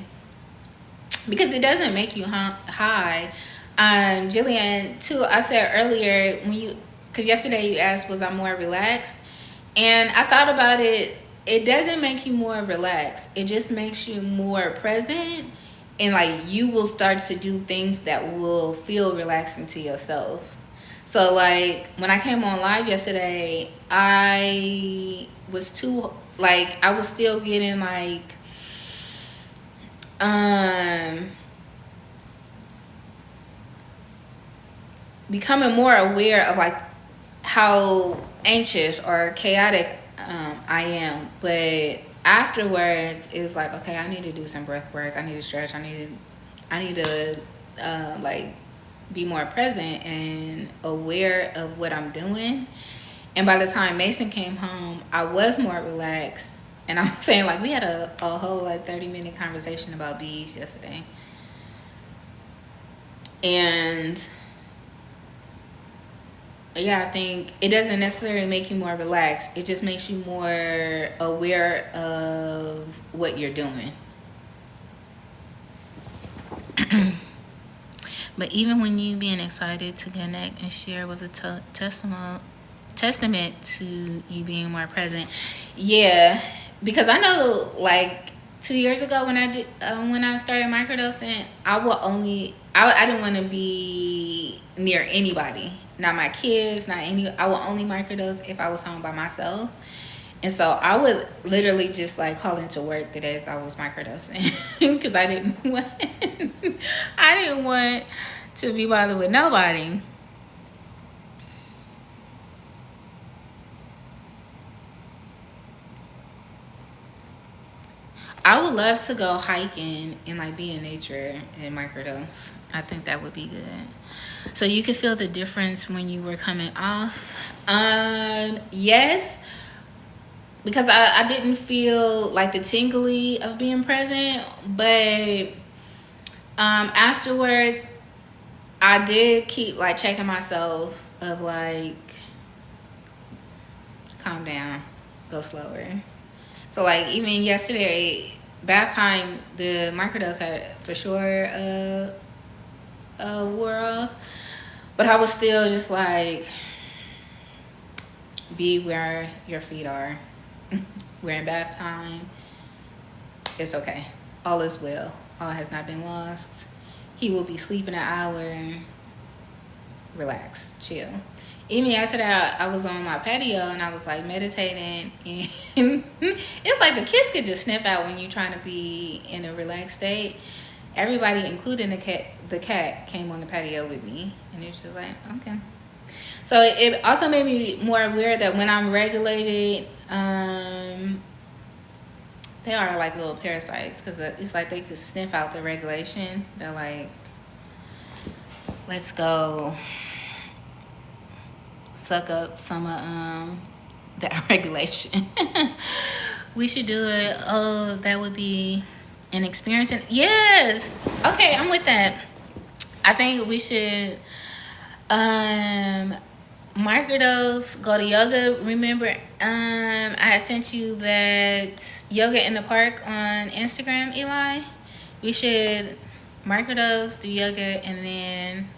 because it doesn't make you high. Jillian, too. I said earlier because yesterday you asked was I more relaxed, and I thought about it. It doesn't make you more relaxed. It just makes you more present, and like you will start to do things that will feel relaxing to yourself. So like when I came on live yesterday, I was still getting like becoming more aware of like how anxious or chaotic I am. But afterwards it's like, okay, I need to do some breath work. I need to stretch. I need to like be more present and aware of what I'm doing. And by the time Mason came home, I was more relaxed. And I'm saying like we had a whole like 30-minute conversation about bees yesterday. And yeah, I think it doesn't necessarily make you more relaxed. It just makes you more aware of what you're doing. But even when you being excited to connect and share was a testament to you being more present. Yeah, because I know like 2 years ago when I started microdosing, I didn't want to be near anybody, not my kids, not any. I would only microdose if I was home by myself. And so I would literally just like call into work the days I was microdosing because I didn't want to be bothered with nobody. I would love to go hiking and like be in nature and microdose. I think that would be good. So you could feel the difference when you were coming off. Yes. Because I didn't feel like the tingly of being present, but afterwards I did keep like checking myself of like calm down, go slower. So like even yesterday bath time, the microdose had for sure wore off, but I was still just like, be where your feet are. We're in bath time. It's okay. All is well. All has not been lost. He will be sleeping an hour. Relax. Chill. Even yesterday, I was on my patio and I was like meditating. And it's like the kids could just sniff out when you're trying to be in a relaxed state. Everybody, including the cat, came on the patio with me. And it's just like, okay. So it also made me more aware that when I'm regulated, they are like little parasites because it's like they could sniff out the regulation. They're like, let's go suck up some of that regulation. We should do it. Oh, that would be an experience. Yes. Okay, I'm with that. I think we should microdose, go to yoga. Remember, I had sent you that yoga in the park on Instagram, Eli. We should microdose, do yoga, and then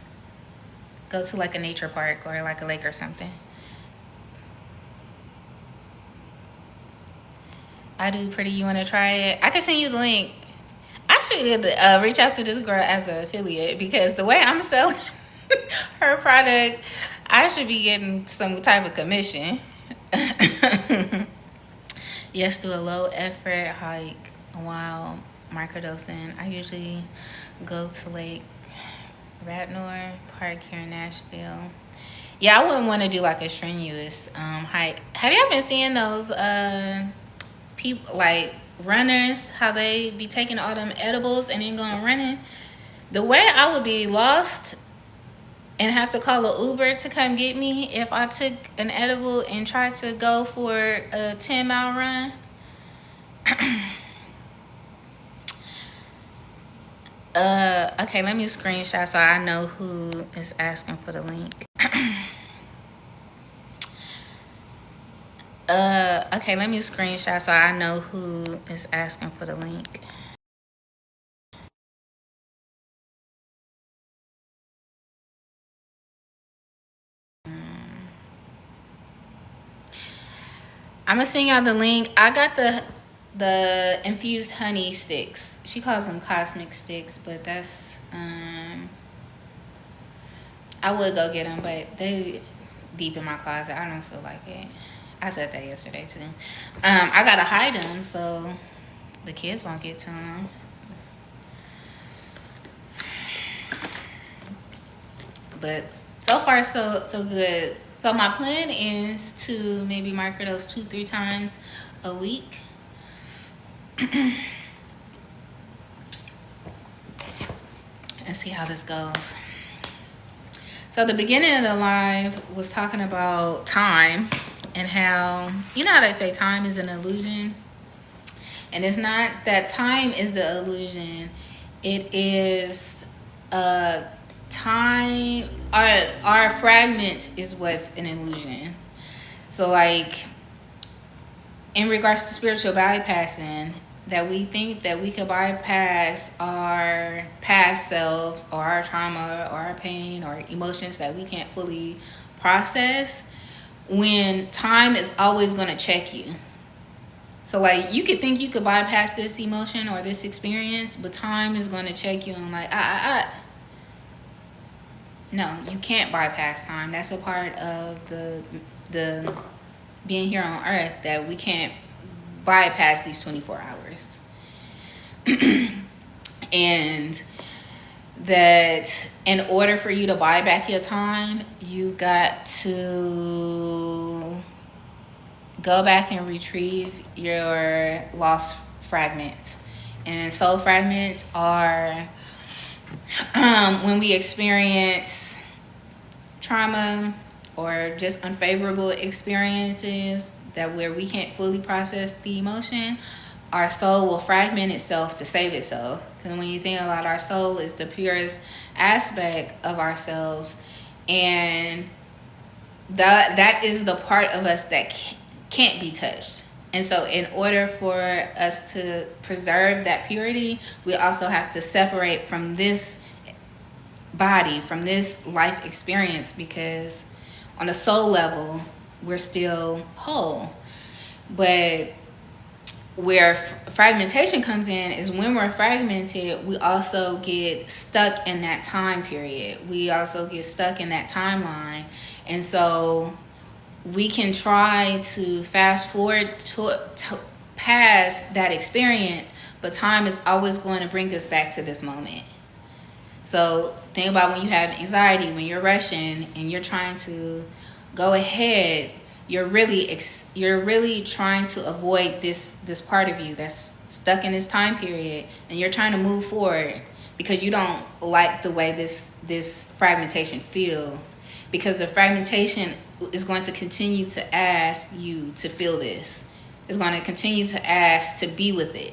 go to like a nature park or like a lake or something. I do pretty. You want to try it? I can send you the link. should reach out to this girl as an affiliate, because the way I'm selling her product, I should be getting some type of commission. Yes, do a low effort hike while microdosing. I usually go to Lake Ratnor Park here in Nashville. Yeah, I wouldn't want to do like a strenuous hike. Have y'all been seeing those people, like runners, how they be taking all them edibles and then going running? The way I would be lost and have to call an Uber to come get me if I took an edible and tried to go for a 10-mile run. Okay, let me screenshot so I know who is asking for the link. Okay, let me screenshot so I know who is asking for the link. I'm gonna send y'all the link. I got the infused honey sticks. She calls them cosmic sticks, but that's I would go get them, but they deep in my closet. I don't feel like it. I said that yesterday too. I gotta hide them so the kids won't get to them. But so far so good. So my plan is to maybe microdose 2-3 times a week. And see how this goes. So the beginning of the live was talking about time and how, you know how they say time is an illusion? And it's not that time is the illusion. It is time, our fragments is what's an illusion. So like in regards to spiritual bypassing, that we think that we could bypass our past selves or our trauma or our pain or emotions that we can't fully process, when time is always going to check you. So like you could think you could bypass this emotion or this experience, but time is going to check you and like, no, you can't bypass time. That's a part of the being here on earth, that we can't bypass these 24 hours. And that in order for you to buy back your time, you got to go back and retrieve your lost fragments. And soul fragments are when we experience trauma or just unfavorable experiences that where we can't fully process the emotion, our soul will fragment itself to save itself. Because when you think about our soul is the purest aspect of ourselves, and that is the part of us that can't be touched. And so in order for us to preserve that purity, we also have to separate from this body, from this life experience, because on a soul level, we're still whole. But where fragmentation comes in is when we're fragmented, we also get stuck in that time period. We also get stuck in that timeline. And so we can try to fast forward to past that experience, but time is always going to bring us back to this moment. So think about when you have anxiety, when you're rushing and you're trying to go ahead, you're really trying to avoid this part of you that's stuck in this time period, and you're trying to move forward because you don't like the way this fragmentation feels, because the fragmentation is going to continue to ask you to feel this. It's going to continue to ask to be with it.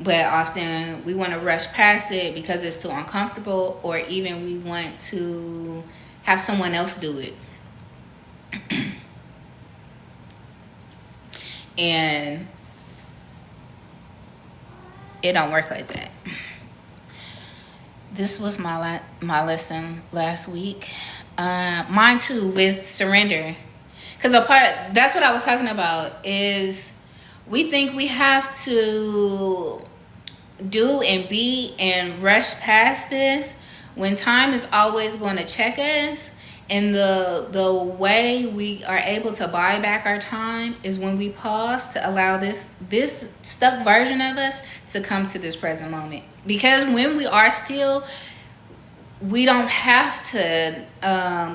But often we want to rush past it because it's too uncomfortable, or even we want to have someone else do it. And it don't work like that. This was my lesson last week. Mine too, with surrender. Because that's what I was talking about, is we think we have to do and be and rush past this, when time is always going to check us, and the way we are able to buy back our time is when we pause to allow this stuck version of us to come to this present moment. Because when we are still, we don't have to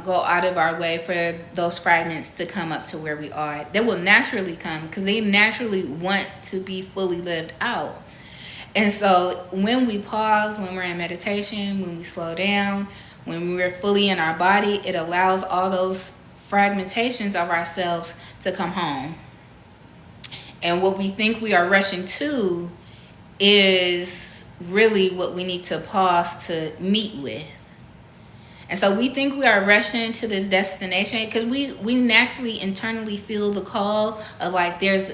go out of our way for those fragments to come up to where we are. They will naturally come because they naturally want to be fully lived out. And so when we pause, when we're in meditation, when we slow down, when we're fully in our body, it allows all those fragmentations of ourselves to come home. And what we think we are rushing to is really what we need to pause to meet with. And so we think we are rushing to this destination because we naturally internally feel the call of like there's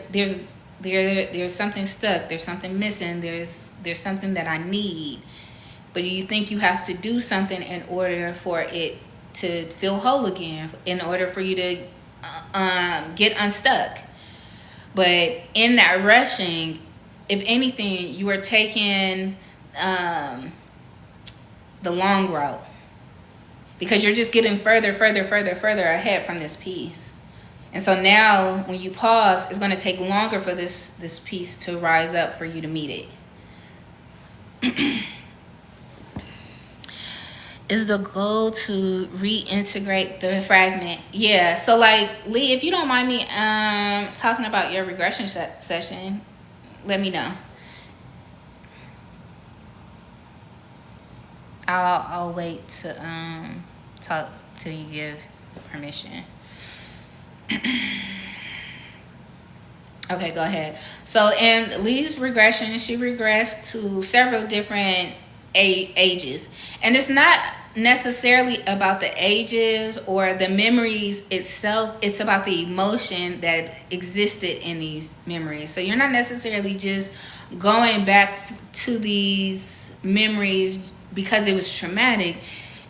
something stuck, there's something missing, there's something that I need. But you think you have to do something in order for it to feel whole again, in order for you to get unstuck. But in that rushing, if anything, you are taking the long route, because you're just getting further ahead from this piece. And so now when you pause, it's going to take longer for this piece to rise up for you to meet it. Is the goal to reintegrate the fragment? Yeah. So like, Lee, if you don't mind me talking about your regression session, let me know. I'll wait to talk till you give permission. Okay, go ahead. So in Lee's regression, she regressed to several different ages. And it's not necessarily about the ages or the memories itself. It's about the emotion that existed in these memories. So you're not necessarily just going back to these memories because it was traumatic.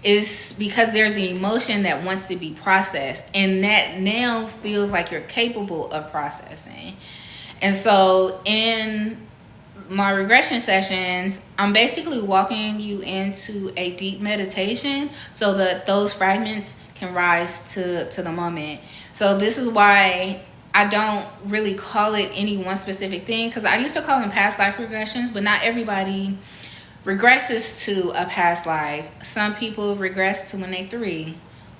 Is because there's an emotion that wants to be processed, and that now feels like you're capable of processing. And so in my regression sessions, I'm basically walking you into a deep meditation so that those fragments can rise to the moment. So this is why I don't really call it any one specific thing, because I used to call them past life regressions, but not everybody regresses to a past life. Some people regress to when they're 3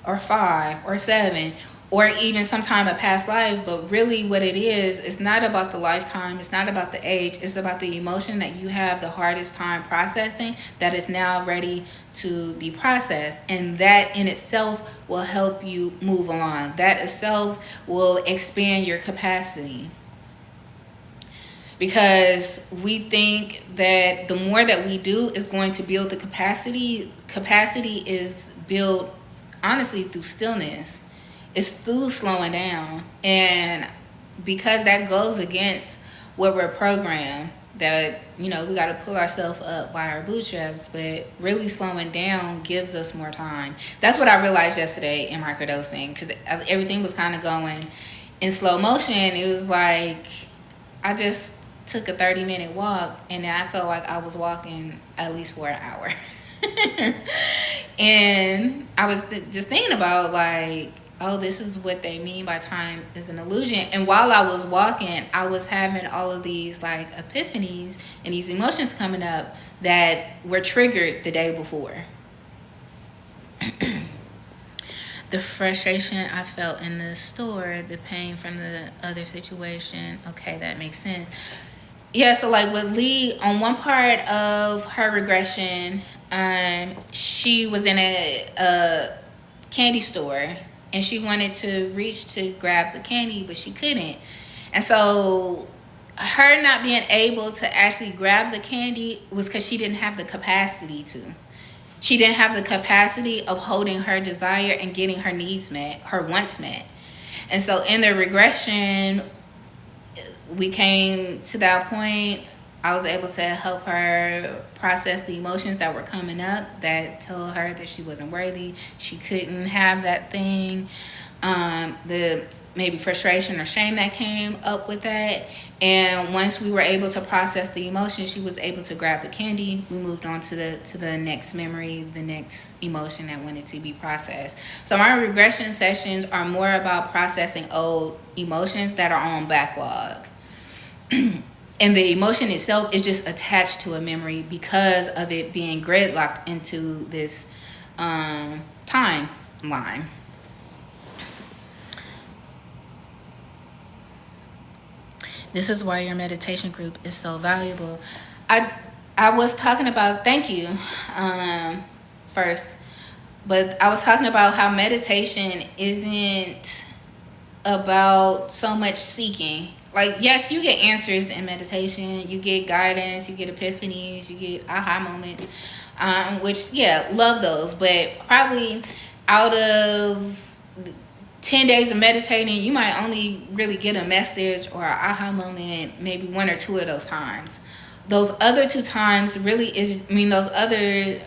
or 5 or 7, or even sometime a past life. But really what it is, it's not about the lifetime, it's not about the age, it's about the emotion that you have the hardest time processing that is now ready to be processed. And that in itself will help you move along. That itself will expand your capacity. Because we think that the more that we do is going to build the capacity. Capacity is built, honestly, through stillness. It's through slowing down. And because that goes against what we're programmed, that, we got to pull ourselves up by our bootstraps, but really slowing down gives us more time. That's what I realized yesterday in microdosing, because everything was kind of going in slow motion. It was like I just took a 30-minute walk, and I felt like I was walking at least for an hour. And I was just thinking about like, oh, this is what they mean by time is an illusion. And while I was walking, I was having all of these like epiphanies and these emotions coming up that were triggered the day before. The frustration I felt in the store, the pain from the other situation. Okay, that makes sense. Yeah, so like with Lee, on one part of her regression, she was in a candy store, and she wanted to reach to grab the candy, but she couldn't. And so her not being able to actually grab the candy was because she didn't have the capacity to. She didn't have the capacity of holding her desire and getting her needs met, her wants met. And so in the regression, we came to that point. I was able to help her process the emotions that were coming up that told her that she wasn't worthy. She couldn't have that thing. The maybe frustration or shame that came up with that. And once we were able to process the emotion, she was able to grab the candy. We moved on to the next memory, the next emotion that wanted to be processed. So my regression sessions are more about processing old emotions that are on backlog. And the emotion itself is just attached to a memory because of it being gridlocked into this timeline. This is why your meditation group is so valuable. I was talking about, thank you, first, but I was talking about how meditation isn't about so much seeking. Like, yes, you get answers in meditation, you get guidance, you get epiphanies, you get aha moments, which, yeah, love those. But probably out of 10 days of meditating, you might only really get a message or an aha moment maybe 1 or 2 of those times. Those other 2 times really is, I mean, those other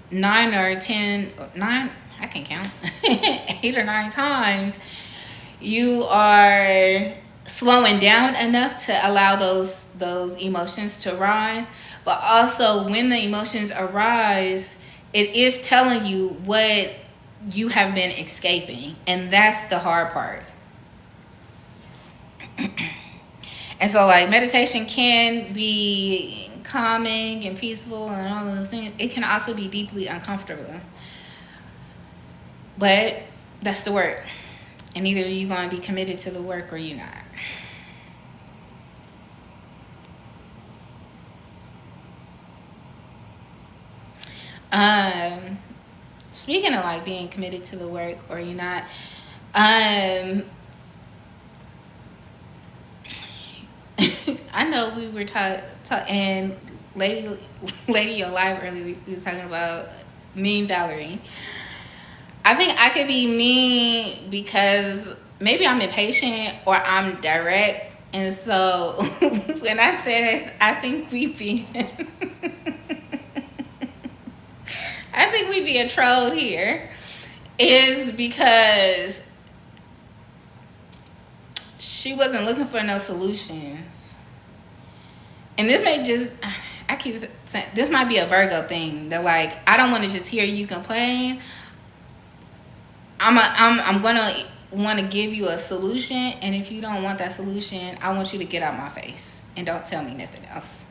9 or 10, 9, I can't count, 8 or 9 times, you are slowing down enough to allow those emotions to rise. But also, when the emotions arise, it is telling you what you have been escaping, and that's the hard part. And so, like, meditation can be calming and peaceful and all those things. It can also be deeply uncomfortable, but that's the work. And either you're going to be committed to the work or you're not. Speaking of like being committed to the work or you're not, I know we were and Lady Alive earlier, we was talking about mean Valerie. I think I could be mean because maybe I'm impatient or I'm direct. And so when I said I think we being trolled here is because she wasn't looking for no solutions. And this may just, I keep saying, this might be a Virgo thing. That like, I don't want to just hear you complain. I'm gonna want to give you a solution, and if you don't want that solution, I want you to get out my face and don't tell me nothing else.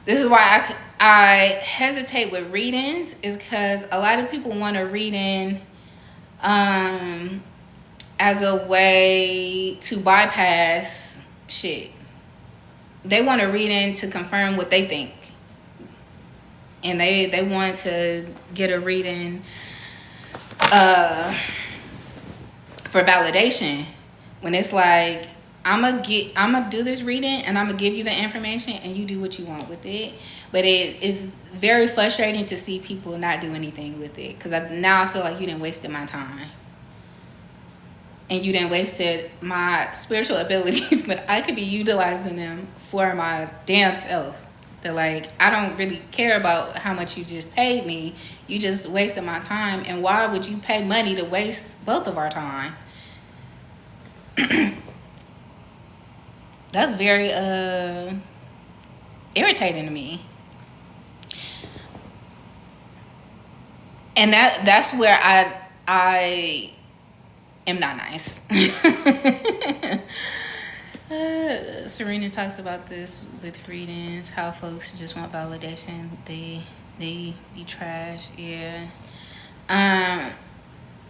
This is why I hesitate with readings, is because a lot of people want a reading as a way to bypass shit. They want a reading to confirm what they think, and they want to get a reading for validation, when it's like, I'm gonna do this reading and I'm gonna give you the information and you do what you want with it. But it is very frustrating to see people not do anything with it, because now I feel like you didn't wasted my time and you didn't wasted my spiritual abilities, but I could be utilizing them for my damn self. That like, I don't really care about how much you just paid me. You just wasted my time. And why would you pay money to waste both of our time? That's very irritating to me. And that's where I am not nice. Serena talks about this with readings, how folks just want validation. They be trash, yeah.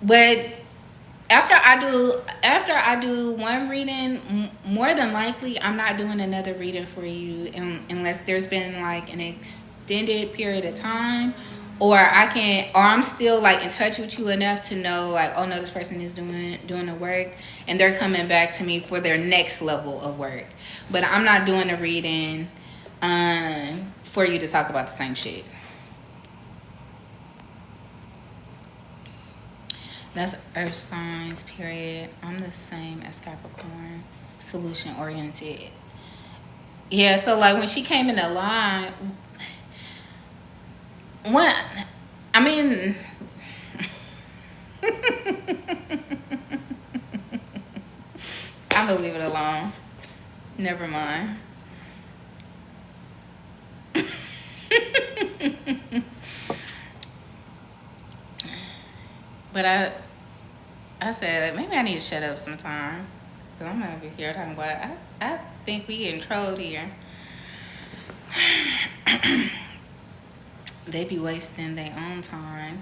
But after I do one reading, more than likely I'm not doing another reading for you, unless there's been like an extended period of time, or I'm still like in touch with you enough to know like, oh no, this person is doing the work and they're coming back to me for their next level of work. But I'm not doing a reading for you to talk about the same shit. That's Earth signs, period. I'm the same as Capricorn, solution oriented. Yeah, so like when she came in the line, what I mean I'm gonna leave it alone. Never mind. But I said maybe I need to shut up sometime. Cause I'm gonna be here talking about. I think we getting trolled here. They be wasting their own time.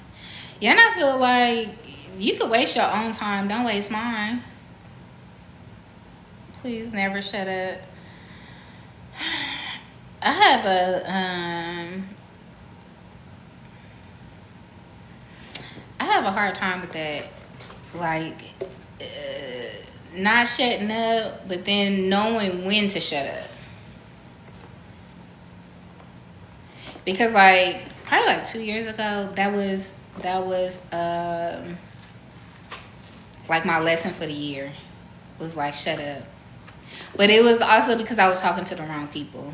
Yeah, and I feel like you could waste your own time. Don't waste mine. Please never shut up. I have a hard time with that. Like, not shutting up, but then knowing when to shut up. Because like probably like 2 years ago, that was like my lesson for the year was like shut up. But it was also because I was talking to the wrong people.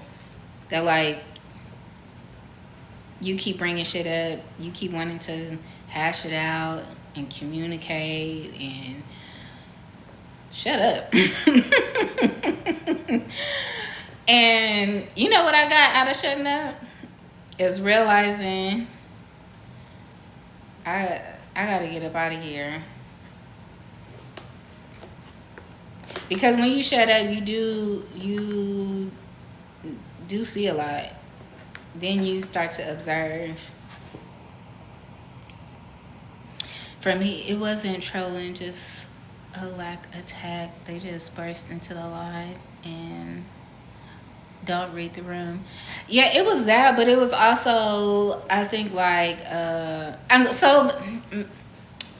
That like you keep bringing shit up, you keep wanting to hash it out and communicate and shut up. And you know what I got out of shutting up? Is realizing I gotta get up out of here. Because when you shut up, you do see a lot. Then you start to observe. For me, it wasn't trolling, just a lack attack. They just burst into the live and don't read the room. Yeah, it was that, but it was also, I think, like, so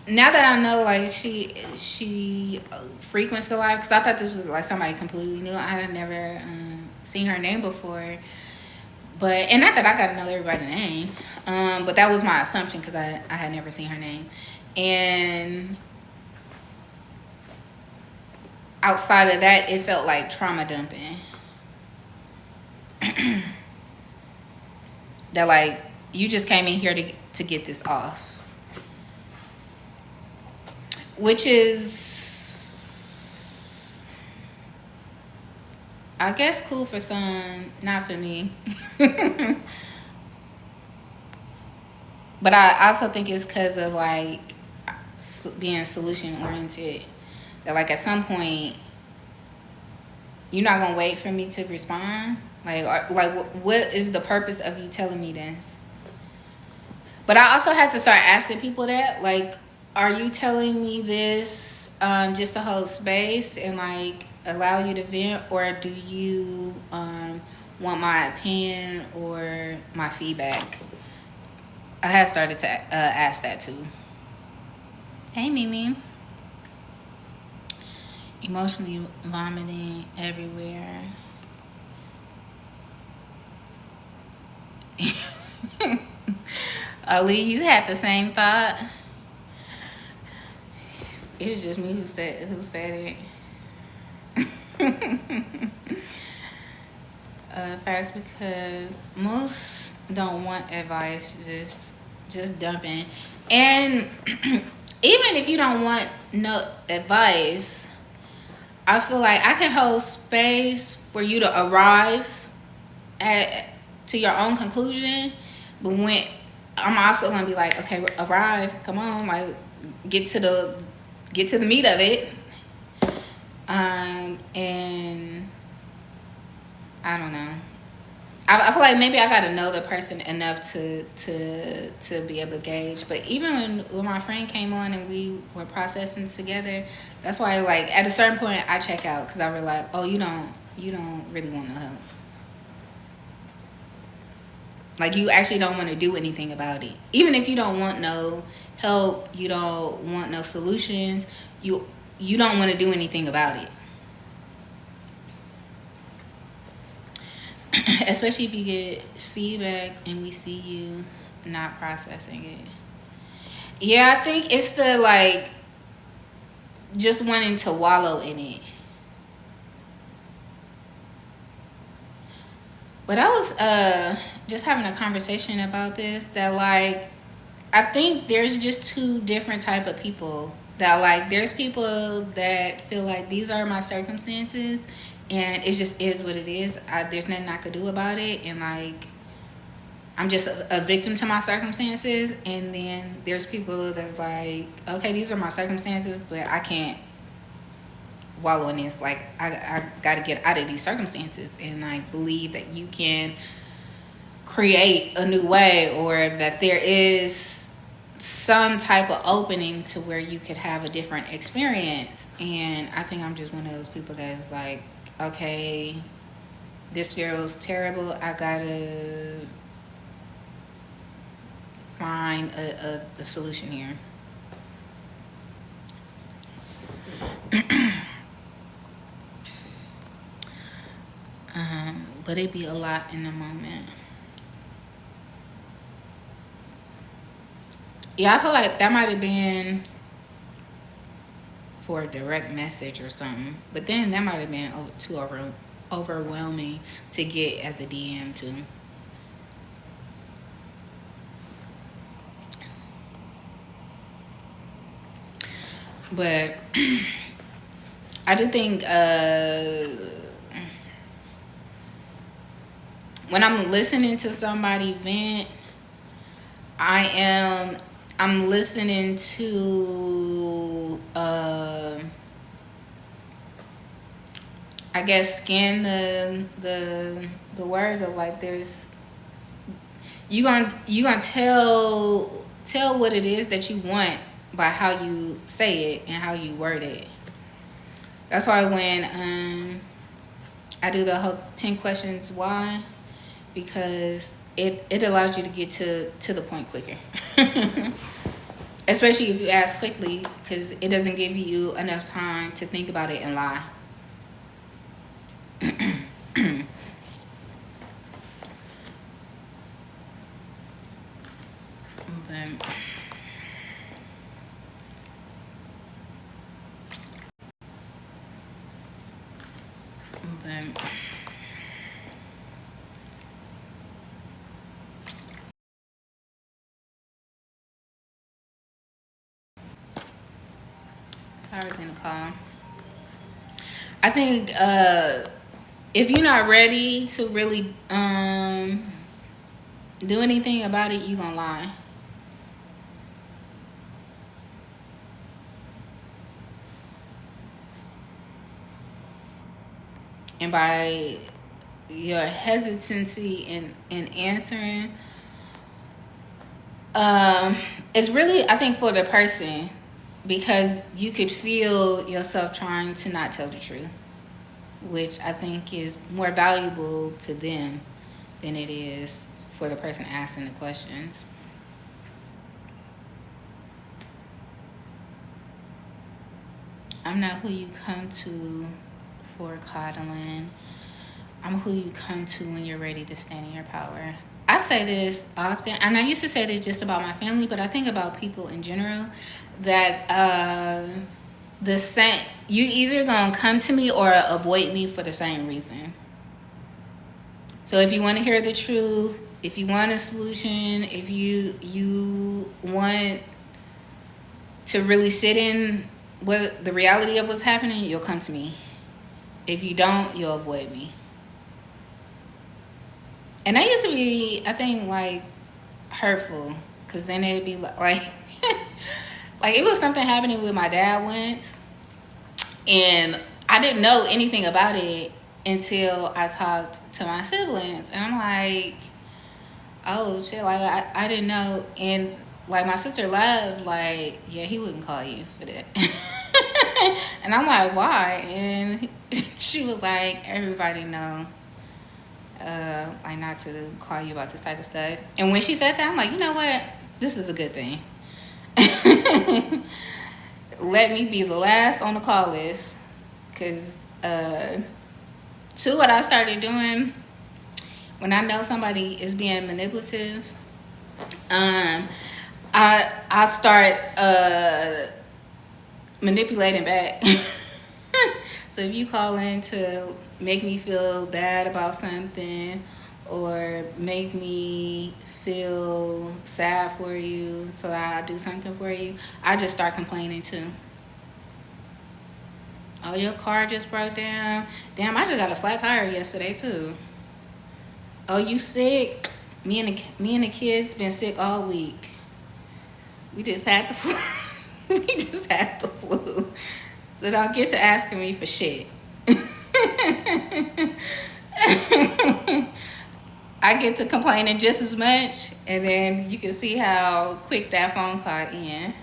now that I know, like, she frequents the live, because I thought this was, like, somebody completely new. I had never seen her name before. But, and not that I got to know everybody's name, but that was my assumption, because I had never seen her name. And outside of that, it felt like trauma dumping. That like you just came in here to get this off, which is I guess cool for some, not for me. But I also think it's because of like being solution oriented, that like at some point you're not gonna wait for me to respond. Like what is the purpose of you telling me this? But I also had to start asking people that, like, are you telling me this just to hold space and like allow you to vent, or do you want my opinion or my feedback? I had started to ask that too. Hey, Mimi. Emotionally vomiting everywhere. Ali, you had the same thought. It was just me who said it. First, because most don't want advice, just dumping. And even if you don't want no advice, I feel like I can hold space for you to arrive to your own conclusion. But when I'm also gonna be like, okay, arrive, come on, like get to the meat of it. And I don't know. I feel like maybe I got to know the person enough to be able to gauge. But even when my friend came on and we were processing together, that's why like at a certain point I check out, because I realize, oh, you don't really want no help. Like you actually don't want to do anything about it. Even if you don't want no help, you don't want no solutions, you don't want to do anything about it. Especially if you get feedback and we see you not processing it. Yeah, I think it's the like just wanting to wallow in it. But I was just having a conversation about this, that like I think there's just two different type of people That like there's people that feel like these are my circumstances and it just is what it is. There's nothing I could do about it, and like I'm just a victim to my circumstances. And then there's people that's like, okay, these are my circumstances, but I can't wallow in this. Like I got to get out of these circumstances, and I believe that you can create a new way, or that there is some type of opening to where you could have a different experience. And I think I'm just one of those people that is like, okay, this feels terrible. I gotta find a solution here. But it be a lot in the moment. Yeah, I feel like that might have been for a direct message or something. But then that might have been too overwhelming to get as a DM too. But I do think when I'm listening to somebody vent, I'm listening to I guess scan the words of like there's you gonna tell what it is that you want by how you say it and how you word it. That's why when I do the whole 10 questions why, because it allows you to get to the point quicker. Especially if you ask quickly, because it doesn't give you enough time to think about it and lie. but, but sorry, gonna call. I think if you're not ready to really do anything about it, you're gonna lie. And by your hesitancy in answering, it's really, I think, for the person, because you could feel yourself trying to not tell the truth, which I think is more valuable to them than it is for the person asking the questions. I'm not who you come to for coddling. I'm who you come to when you're ready to stand in your power. I say this often, and I used to say this just about my family, but I think about people in general, that the same, you either gonna come to me or avoid me for the same reason. So if you want to hear the truth, if you want a solution, if you want to really sit in what the reality of what's happening, you'll come to me. If you don't, you'll avoid me. And that used to be, I think, like, hurtful, because then it'd be like like it was something happening with my dad once, and I didn't know anything about it until I talked to my siblings, and I'm like, oh shit, like I didn't know. And like my sister laughed, like, yeah, he wouldn't call you for that. And I'm like, why? And she was like, everybody know like not to call you about this type of stuff. And when she said that, I'm like, you know what, this is a good thing. Let me be the last on the call list, because what I started doing when I know somebody is being manipulative, I start manipulating back. So if you call in to make me feel bad about something, or make me feel sad for you so that I do something for you, I just start complaining too. Oh, your car just broke down. Damn, I just got a flat tire yesterday too. Oh, you sick? Me and the kids been sick all week. We just had the flu. We just had the flu. So don't get to asking me for shit. I get to complaining just as much, and then you can see how quick that phone call in.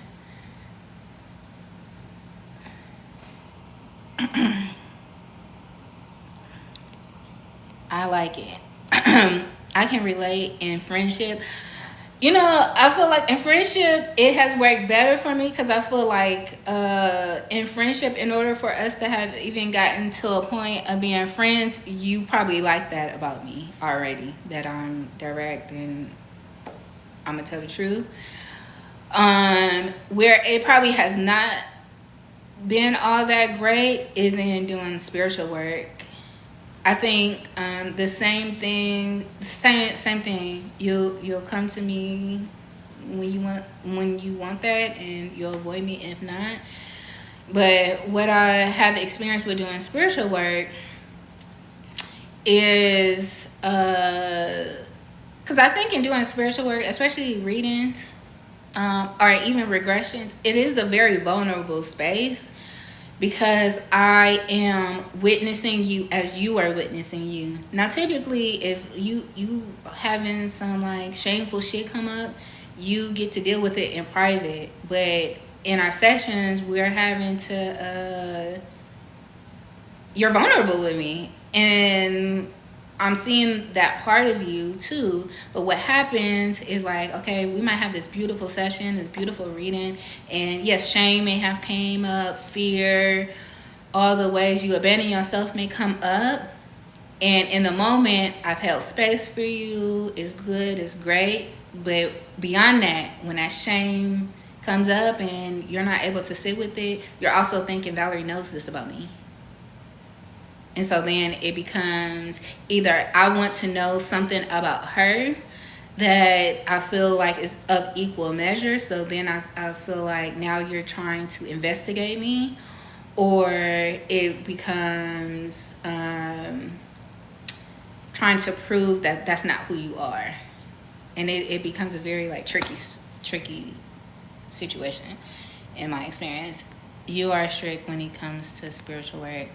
I like it. I can relate in friendship. You know, I feel like in friendship, it has worked better for me because I feel like in friendship, in order for us to have even gotten to a point of being friends, you probably like that about me already, that I'm direct and I'm going to tell the truth. Where it probably has not been all that great is in doing spiritual work. I think the same thing. You'll come to me when you want that, and you'll avoid me if not. But what I have experienced with doing spiritual work is because I think in doing spiritual work, especially readings or even regressions, it is a very vulnerable space because I am witnessing you as you are witnessing you. Now, typically, if you having some like shameful shit come up, you get to deal with it in private. But in our sessions, we're having to. You're vulnerable with me, and I'm seeing that part of you too. But what happens is like, okay, we might have this beautiful session, this beautiful reading, and yes, shame may have came up, fear, all the ways you abandon yourself may come up. And in the moment, I've held space for you. It's good, it's great. But beyond that, when that shame comes up and you're not able to sit with it, you're also thinking, Valerie knows this about me. And so then it becomes either I want to know something about her that I feel like is of equal measure. So then I feel like now you're trying to investigate me, or it becomes trying to prove that that's not who you are. And it becomes a very like tricky situation in my experience. You are strict when it comes to spiritual work.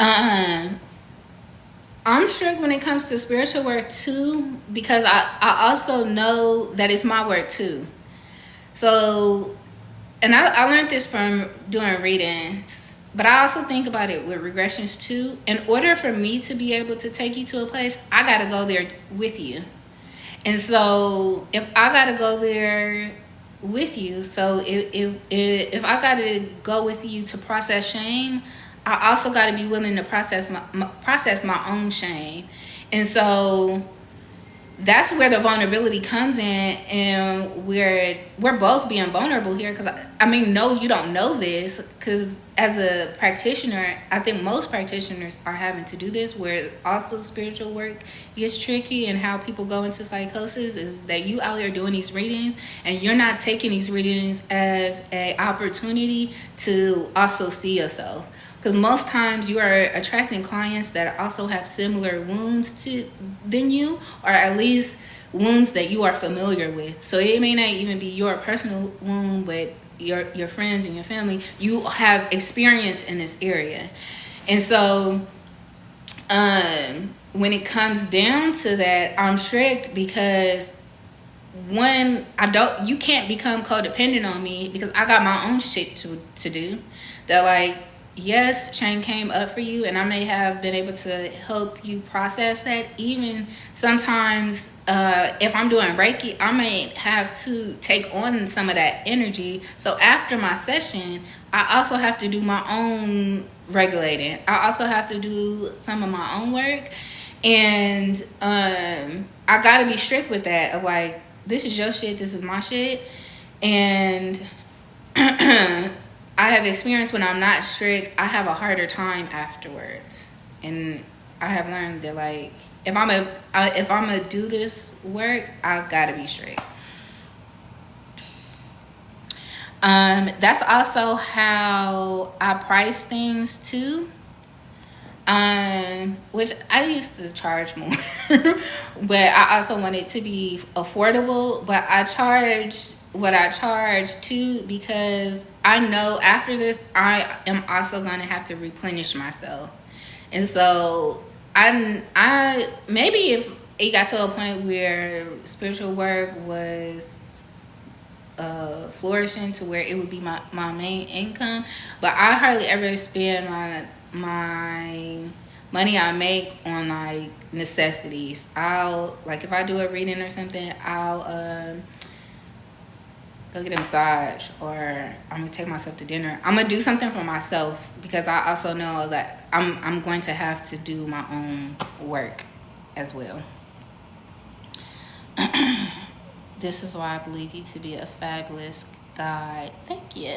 I'm strict when it comes to spiritual work too, because I also know that it's my work too. So, and I learned this from doing readings, but I also think about it with regressions too. In order for me to be able to take you to a place, I got to go there with you. And so if I got to go there with you, so if I got to go with you to process shame, I also got to be willing to process my own shame. And so that's where the vulnerability comes in, and we're both being vulnerable here. Because I mean, no, you don't know this, because as a practitioner, I think most practitioners are having to do this, where also spiritual work gets tricky. And how people go into psychosis is that you out here doing these readings and you're not taking these readings as a opportunity to also see yourself. Because most times you are attracting clients that also have similar wounds than you, or at least wounds that you are familiar with. So it may not even be your personal wound, but your friends and your family, you have experience in this area. And so when it comes down to that, I'm strict because one, you can't become codependent on me because I got my own shit to do. That like, yes, shame came up for you, and I may have been able to help you process that. Even sometimes, if I'm doing Reiki, I may have to take on some of that energy. So after my session, I also have to do my own regulating. I also have to do some of my own work. And I got to be strict with that. Of like, this is your shit, this is my shit. And I have experienced when I'm not strict, I have a harder time afterwards. And I have learned that like if I'm a do this work, I gotta be straight. That's also how I price things too. Which I used to charge more, but I also want it to be affordable. But I charge what I charge too because I know after this I am also gonna have to replenish myself, and so I maybe if it got to a point where spiritual work was flourishing to where it would be my main income, but I hardly ever spend my money I make on like necessities. I'll like if I do a reading or something, I'll go get a massage, or I'm gonna take myself to dinner. I'm gonna do something for myself because I also know that I'm going to have to do my own work as well. This is why I believe you to be a fabulous guide. Thank you.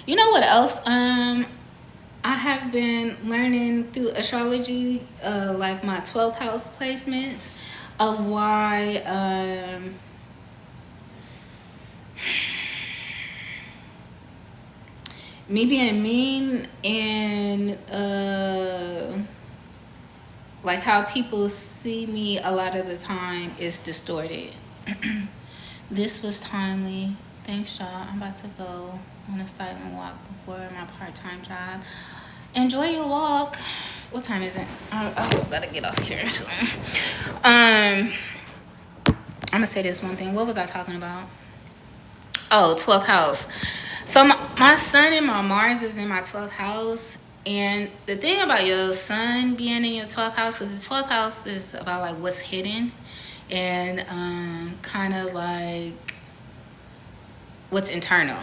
You know what else? I have been learning through astrology, like my 12th house placements of why me being mean and like how people see me a lot of the time is distorted. This was timely. Thanks, y'all. I'm about to go on a silent walk before my part-time job. Enjoy your walk. What time is it? I just gotta get off here. So. I'm gonna say this one thing. What was I talking about? Oh, 12th house. So my sun and my Mars is in my 12th house. And the thing about your sun being in your 12th house is the 12th house is about like what's hidden and kind of like what's internal.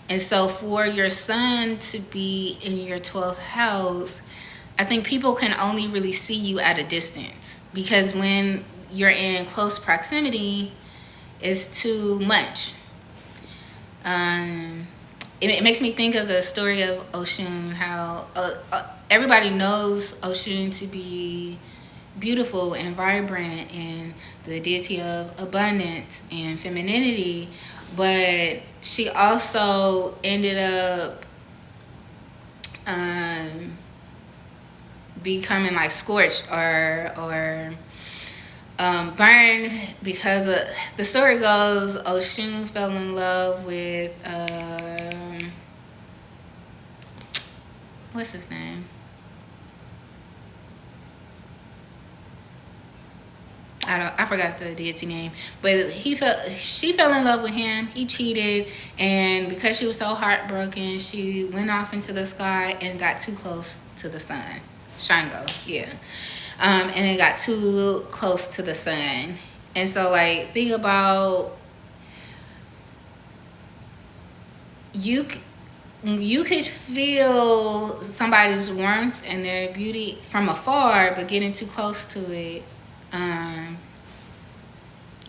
And so for your sun to be in your 12th house, I think people can only really see you at a distance, because when you're in close proximity, it's too much. It makes me think of the story of Oshun, how everybody knows Oshun to be beautiful and vibrant and the deity of abundance and femininity, but she also ended up becoming like scorched or burned because the story goes Oshun fell in love with what's his name? I forgot the deity name, but she fell in love with him. He cheated, and because she was so heartbroken, she went off into the sky and got too close to the sun. Shango, yeah. And it got too close to the sun. And so like think about you could feel somebody's warmth and their beauty from afar, but getting too close to it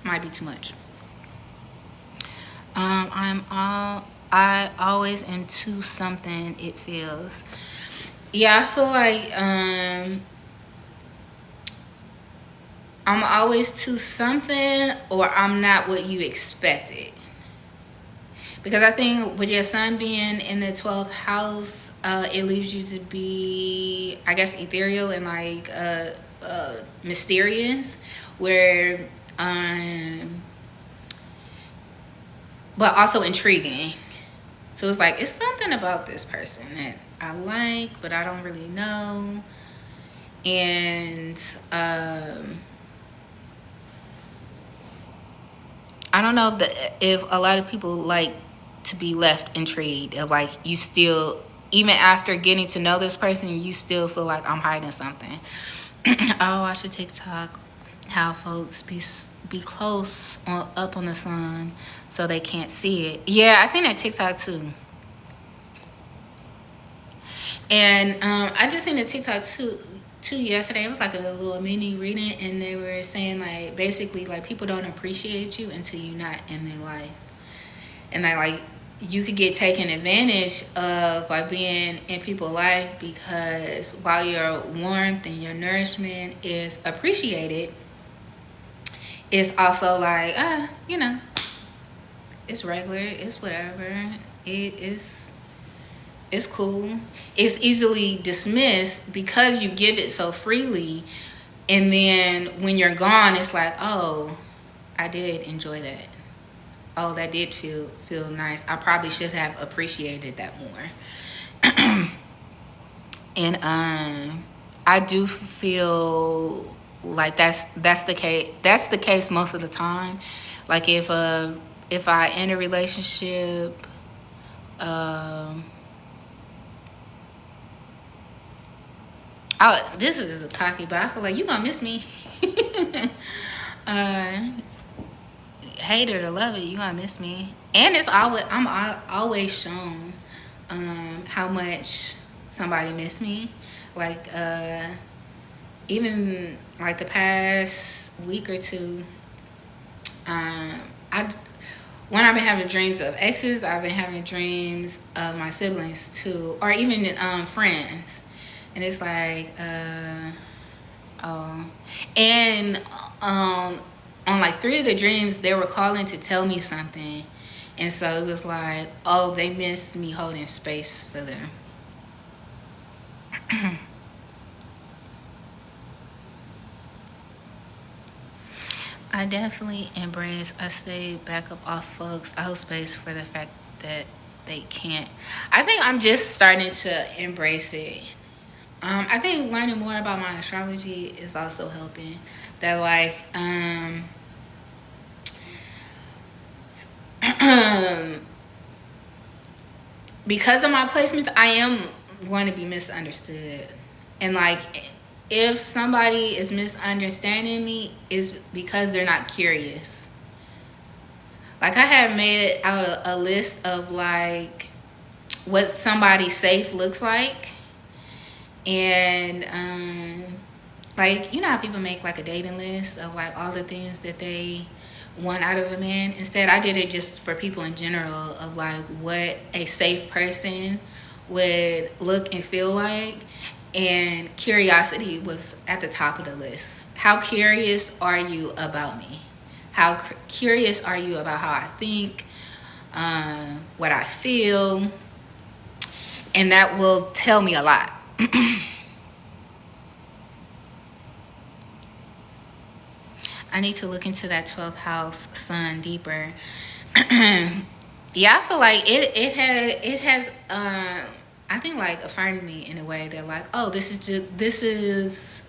might be too much. I always into something, it feels. Yeah, I feel like I'm always to something, or I'm not what you expected. Because I think with your sun being in the 12th house, it leaves you to be, I guess, ethereal and like mysterious, where but also intriguing. So it's like, it's something about this person that I like, but I don't really know. And I don't know if a lot of people like to be left intrigued, of like you still, even after getting to know this person, you still feel like I'm hiding something. I watch a TikTok how folks be close up on the sun so they can't see it. Yeah, I seen that TikTok too. And I just seen a TikTok too yesterday. It was like a little mini reading, and they were saying like basically like people don't appreciate you until you're not in their life, and like you could get taken advantage of by being in people's life, because while your warmth and your nourishment is appreciated, it's also like, it's regular, it's whatever. It's cool. It's easily dismissed because you give it so freely, and then when you're gone, it's like, oh, I did enjoy that. Oh, that did feel nice. I probably should have appreciated that more. And I do feel like that's the case. That's the case most of the time. Like if I end a relationship, this is a cocky, but I feel like you gonna miss me. Hate it or love it, you gonna miss me. And I'm always shown how much somebody miss me. Like even like the past week or two, when I've been having dreams of exes, I've been having dreams of my siblings too, or even friends. And it's like, and on like 3 of the dreams, they were calling to tell me something. And so it was like, oh, they missed me holding space for them. I definitely embrace. I stay back up off folks. I hold space for the fact that they can't. I think I'm just starting to embrace it. I think learning more about my astrology is also helping. That like, because of my placements, I am going to be misunderstood. And like, if somebody is misunderstanding me, is because they're not curious. Like, I have made out a list of like what somebody safe looks like. And like, you know how people make like a dating list of like all the things that they want out of a man? Instead, I did it just for people in general, of like what a safe person would look and feel like. And curiosity was at the top of the list. How curious are you about me? How curious are you about how I think, what I feel? And that will tell me a lot. I need to look into that 12th house sun deeper. Yeah, I feel like it has I think like affirmed me in a way that like, oh, this is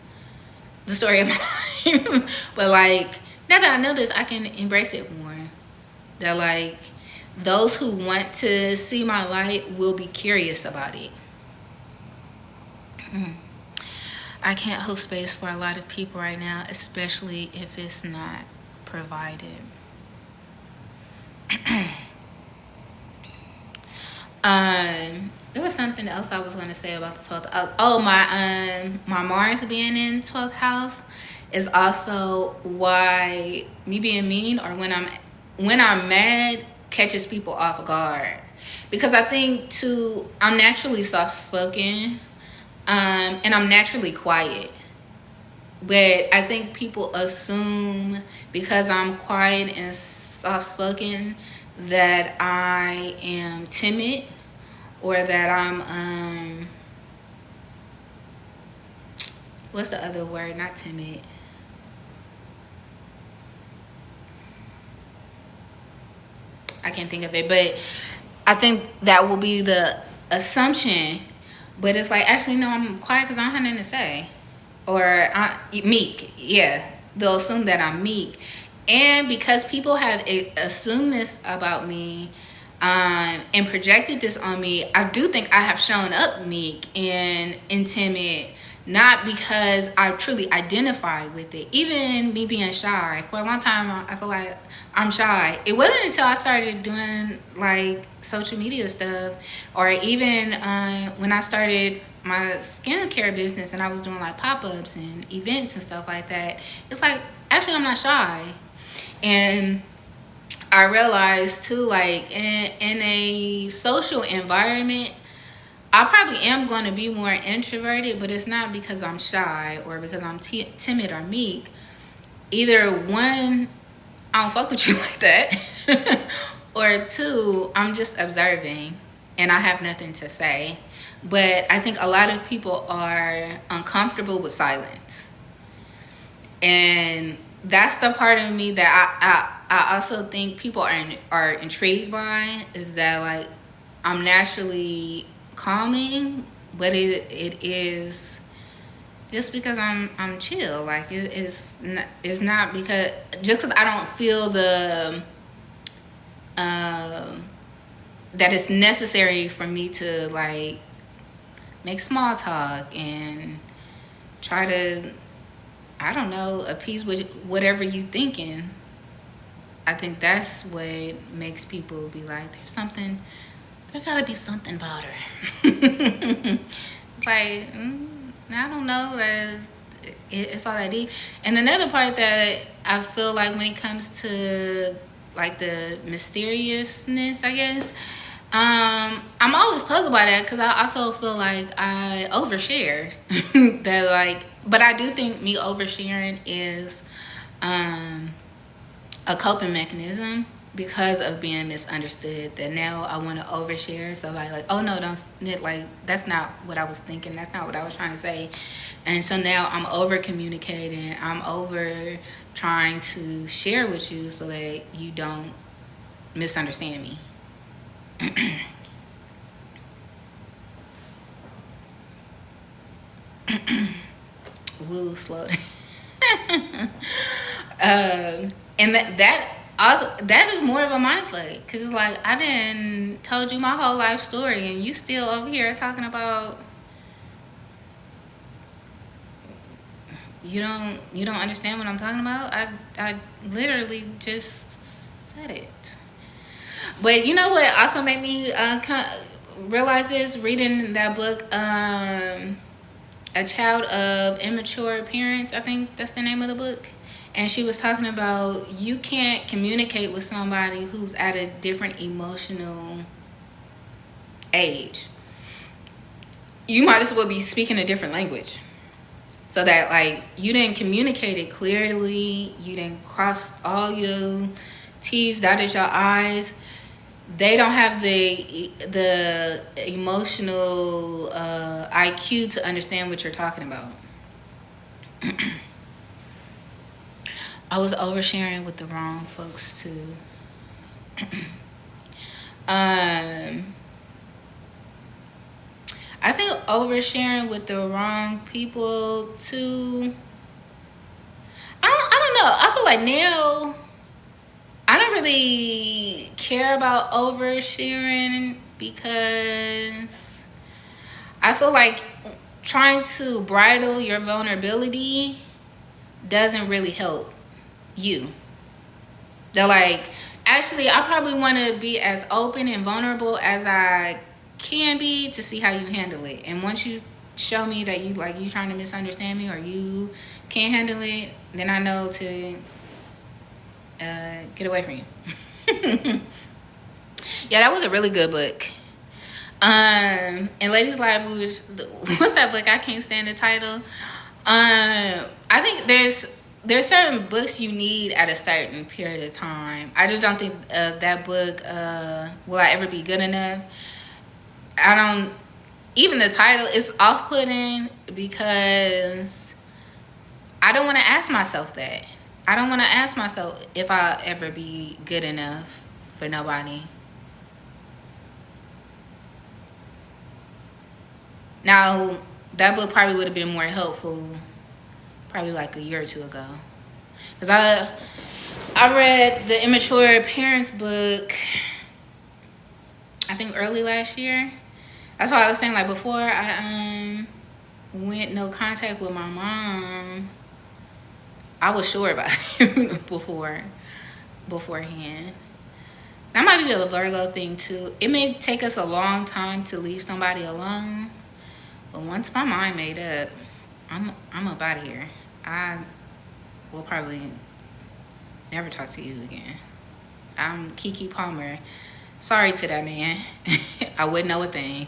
the story of my life. But like, now that I know this, I can embrace it more. That like, those who want to see my light will be curious about it. I can't hold space for a lot of people right now, especially if it's not provided. There was something else I was going to say about the 12th. Oh, my Mars being in 12th house is also why me being mean, or when I'm mad, catches people off guard. Because I think too, I'm naturally soft spoken, and I'm naturally quiet. But I think people assume because I'm quiet and soft spoken that I am timid, or that I'm what's the other word? Not timid. I can't think of it, but I think that will be the assumption. But it's like, actually, no, I'm quiet because I don't have nothing to say. Or I'm meek. Yeah, they'll assume that I'm meek. And because people have assumed this about me, and projected this on me, I do think I have shown up meek and timid, not because I truly identify with it. Even me being shy, for a long time, I feel like I'm shy. It wasn't until I started doing like social media stuff, or even when I started my skincare business and I was doing like pop-ups and events and stuff like that, it's like, actually, I'm not shy. And I realized too, like in a social environment, I probably am going to be more introverted, but it's not because I'm shy or because I'm timid or meek. Either one, I don't fuck with you like that, or two, I'm just observing and I have nothing to say. But I think a lot of people are uncomfortable with silence. And that's the part of me that I also think people are intrigued by, is that like I'm naturally calming, but it is just because I'm chill. Like it's not because just because I don't feel the that it's necessary for me to like make small talk and try to, I don't know, appease whatever you thinking. I think that's what makes people be like, there gotta be something about her. It's like, I don't know that it's all that deep. And another part that I feel like when it comes to like the mysteriousness, I guess, I'm always puzzled by that because I also feel like I overshare. That like, but I do think me oversharing is a coping mechanism because of being misunderstood. That now I want to overshare, so like oh no, don't, like that's not what I was thinking, that's not what I was trying to say. And so now I'm over communicating, I'm over trying to share with you so that you don't misunderstand me. Woo, slow down. And that also, that is more of a mind fuck, because it's like I didn't told you my whole life story and you still over here talking about you don't understand what I'm talking about. I literally just said it. But you know what also made me realize this, reading that book, A Child of Immature Parents, I think that's the name of the book. And she was talking about you can't communicate with somebody who's at a different emotional age. You might as well be speaking a different language. So that like you didn't communicate it clearly, you didn't cross all your T's, dotted your I's. They don't have the emotional IQ to understand what you're talking about. I was oversharing with the wrong folks too. I think oversharing with the wrong people too. I don't know. I feel like now I don't really care about oversharing because I feel like trying to bridle your vulnerability doesn't really help you. They're like, actually, I probably want to be as open and vulnerable as I can be to see how you handle it. And once you show me that you trying to misunderstand me or you can't handle it, then I know to get away from you. Yeah, that was a really good book. And Ladies Life, what's that book? I can't stand the title. I think there's certain books you need at a certain period of time. I just don't think that book will I ever be good enough. I don't, even the title is off-putting because I don't want to ask myself that. I don't want to ask myself if I'll ever be good enough for nobody. Now, that book probably would have been more helpful probably like a year or two ago. Because I read the Immature Parents book, I think early last year. That's why I was saying, like, before I went no contact with my mom, I was sure about it beforehand. That might be a Virgo thing too. It may take us a long time to leave somebody alone, but once my mind made up, I'm up out of here. I will probably never talk to you again. I'm Kiki Palmer. Sorry to that man. I wouldn't know a thing.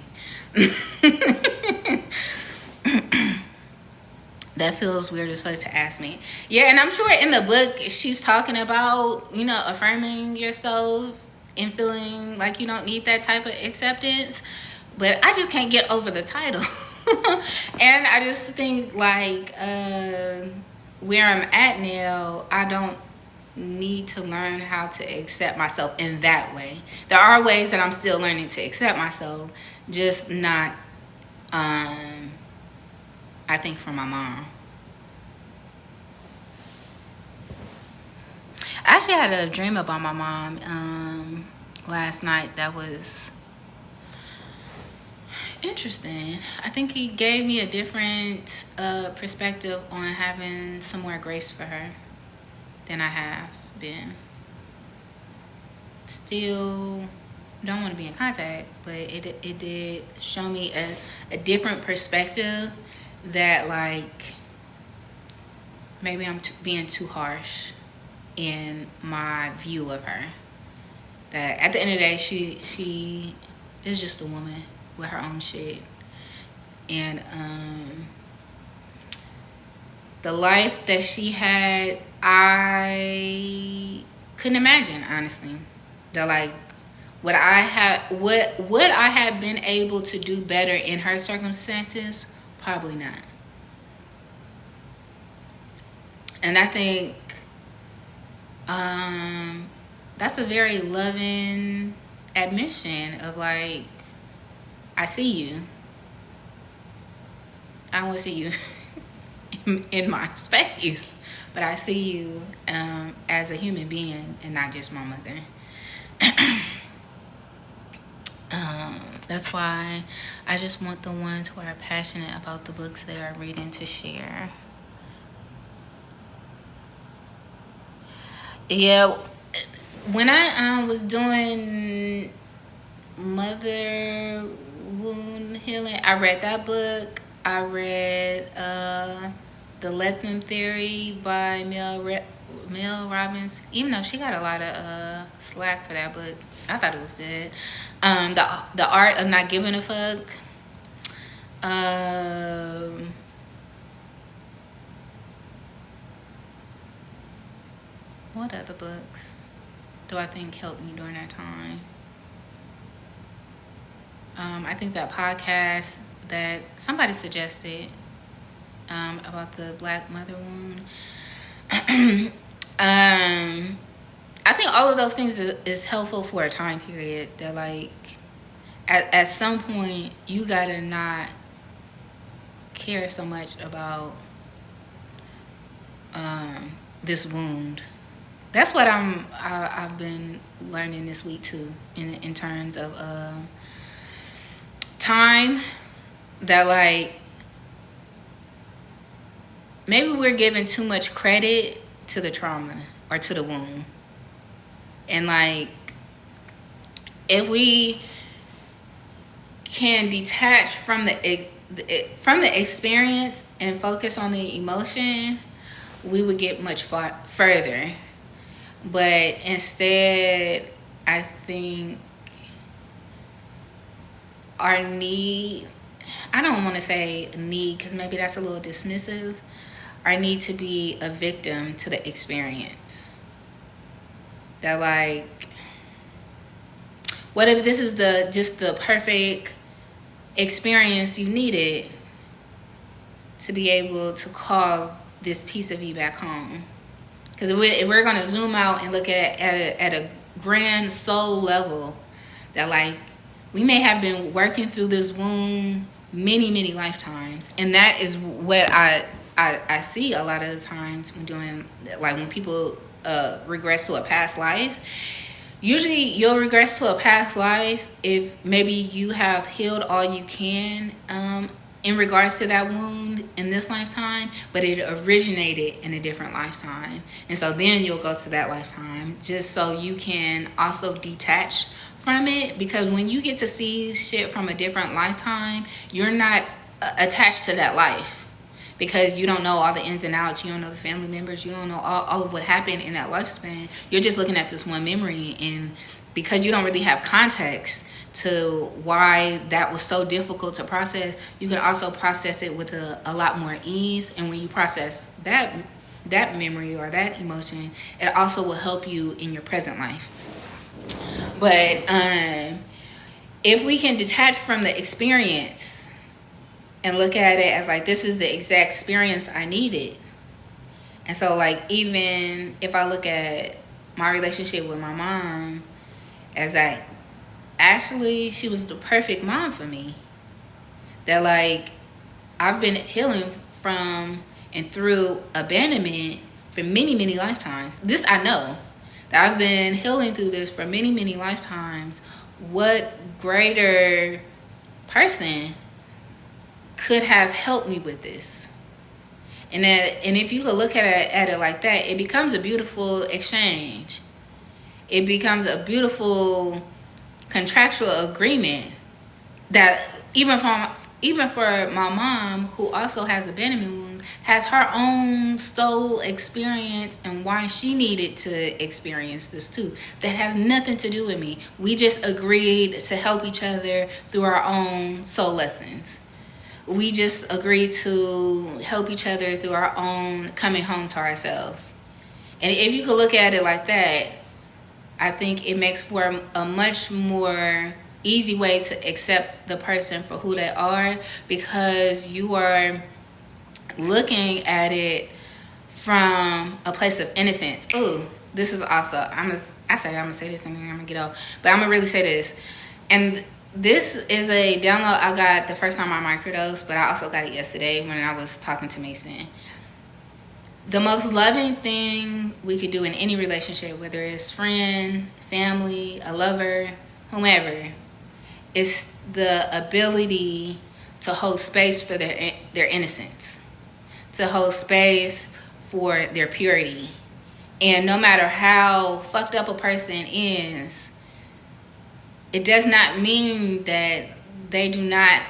That feels weird as fuck to ask me. Yeah, and I'm sure in the book she's talking about, affirming yourself and feeling like you don't need that type of acceptance. But I just can't get over the title. And I just think like where I'm at now, I don't need to learn how to accept myself in that way. There are ways that I'm still learning to accept myself, just not I think from my mom. I actually had a dream about my mom last night that was interesting. I think he gave me a different perspective on having some more grace for her than I have been. Still don't want to be in contact, but it did show me a different perspective that like maybe I'm being too harsh in my view of her. That at the end of the day, she is just a woman with her own shit, and the life that she had, I couldn't imagine, honestly. That like would I have been able to do better in her circumstances? Probably not. And I think that's a very loving admission of like, I see you. I don't want to see you in my space, but I see you as a human being and not just my mother. That's why I just want the ones who are passionate about the books they are reading to share. Yeah, when I was doing mother wound healing, I read that book. I read The Let Them Theory by Mel Robbins. Even though she got a lot of slack for that book, I thought it was good. The Art of Not Giving a Fuck. What other books do I think helped me during that time? I think that podcast that somebody suggested about the Black mother wound. I think all of those things is helpful for a time period that like at some point you gotta not care so much about this wound. That's what I've been learning this week too, in terms of time, that like maybe we're giving too much credit to the trauma or to the wound. And like if we can detach from the experience and focus on the emotion, we would get much further. But instead, I think our need, I don't want to say need because maybe that's a little dismissive, our need to be a victim to the experience. That like, what if this is just the perfect experience you needed to be able to call this piece of you back home? Because if we're going to zoom out and look at a grand soul level, that like we may have been working through this wound many, many lifetimes. And that is what I see a lot of the times when doing, like when people regress to a past life. Usually you'll regress to a past life if maybe you have healed all you can in regards to that wound in this lifetime, but it originated in a different lifetime. And so then you'll go to that lifetime just so you can also detach from it, because when you get to see shit from a different lifetime, you're not attached to that life, because you don't know all the ins and outs. You don't know the family members. You don't know all of what happened in that lifespan. You're just looking at this one memory, and because you don't really have context to why that was so difficult to process, you can also process it with a lot more ease. And when you process that memory or that emotion, it also will help you in your present life. But if we can detach from the experience and look at it as like, this is the exact experience I needed. And so like, even if I look at my relationship with my mom as like, actually she was the perfect mom for me, that like I've been healing from and through abandonment for many lifetimes. This I know, that I've been healing through this for many lifetimes. What greater person could have helped me with this? And if you could look at it like that, it becomes a beautiful exchange. It becomes a beautiful contractual agreement that even for my mom, who also has abandonment wounds, has her own soul experience and why she needed to experience this too. That has nothing to do with me. We just agreed to help each other through our own soul lessons. We just agreed to help each other through our own coming home to ourselves. And if you could look at it like that, I think it makes for a much more easy way to accept the person for who they are, because you are looking at it from a place of innocence. Ooh, this is also, I'm gonna say this and then I'm gonna get off, but I'm gonna really say this. And this is a download I got the first time I microdosed, but I also got it yesterday when I was talking to Mason. The most loving thing we could do in any relationship, whether it's friend, family, a lover, whomever, is the ability to hold space for their innocence, to hold space for their purity. And no matter how fucked up a person is, it does not mean that they do not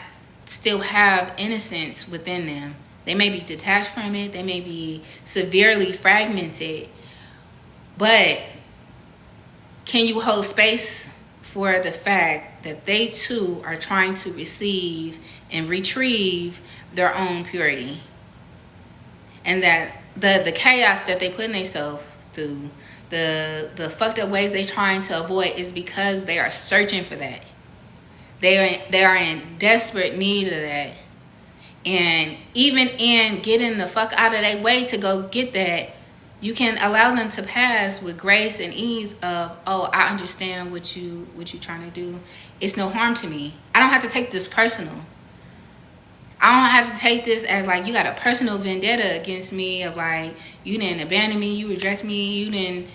still have innocence within them. They may be detached from it. They may be severely fragmented. But can you hold space for the fact that they too are trying to receive and retrieve their own purity? And that the chaos that they put themselves through, the fucked up ways they're trying to avoid, is because they are searching for that. They are in desperate need of that. And even in getting the fuck out of their way to go get that, you can allow them to pass with grace and ease of, oh, I understand what you trying to do. It's no harm to me. I don't have to take this personal. I don't have to take this as like you got a personal vendetta against me of like, you didn't abandon me, you reject me, you didn't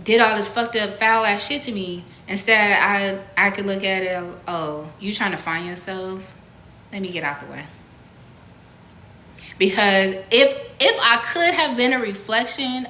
did all this fucked up foul ass shit to me. Instead, I could look at it, oh, you trying to find yourself? Let me get out the way. Because if I could have been a reflection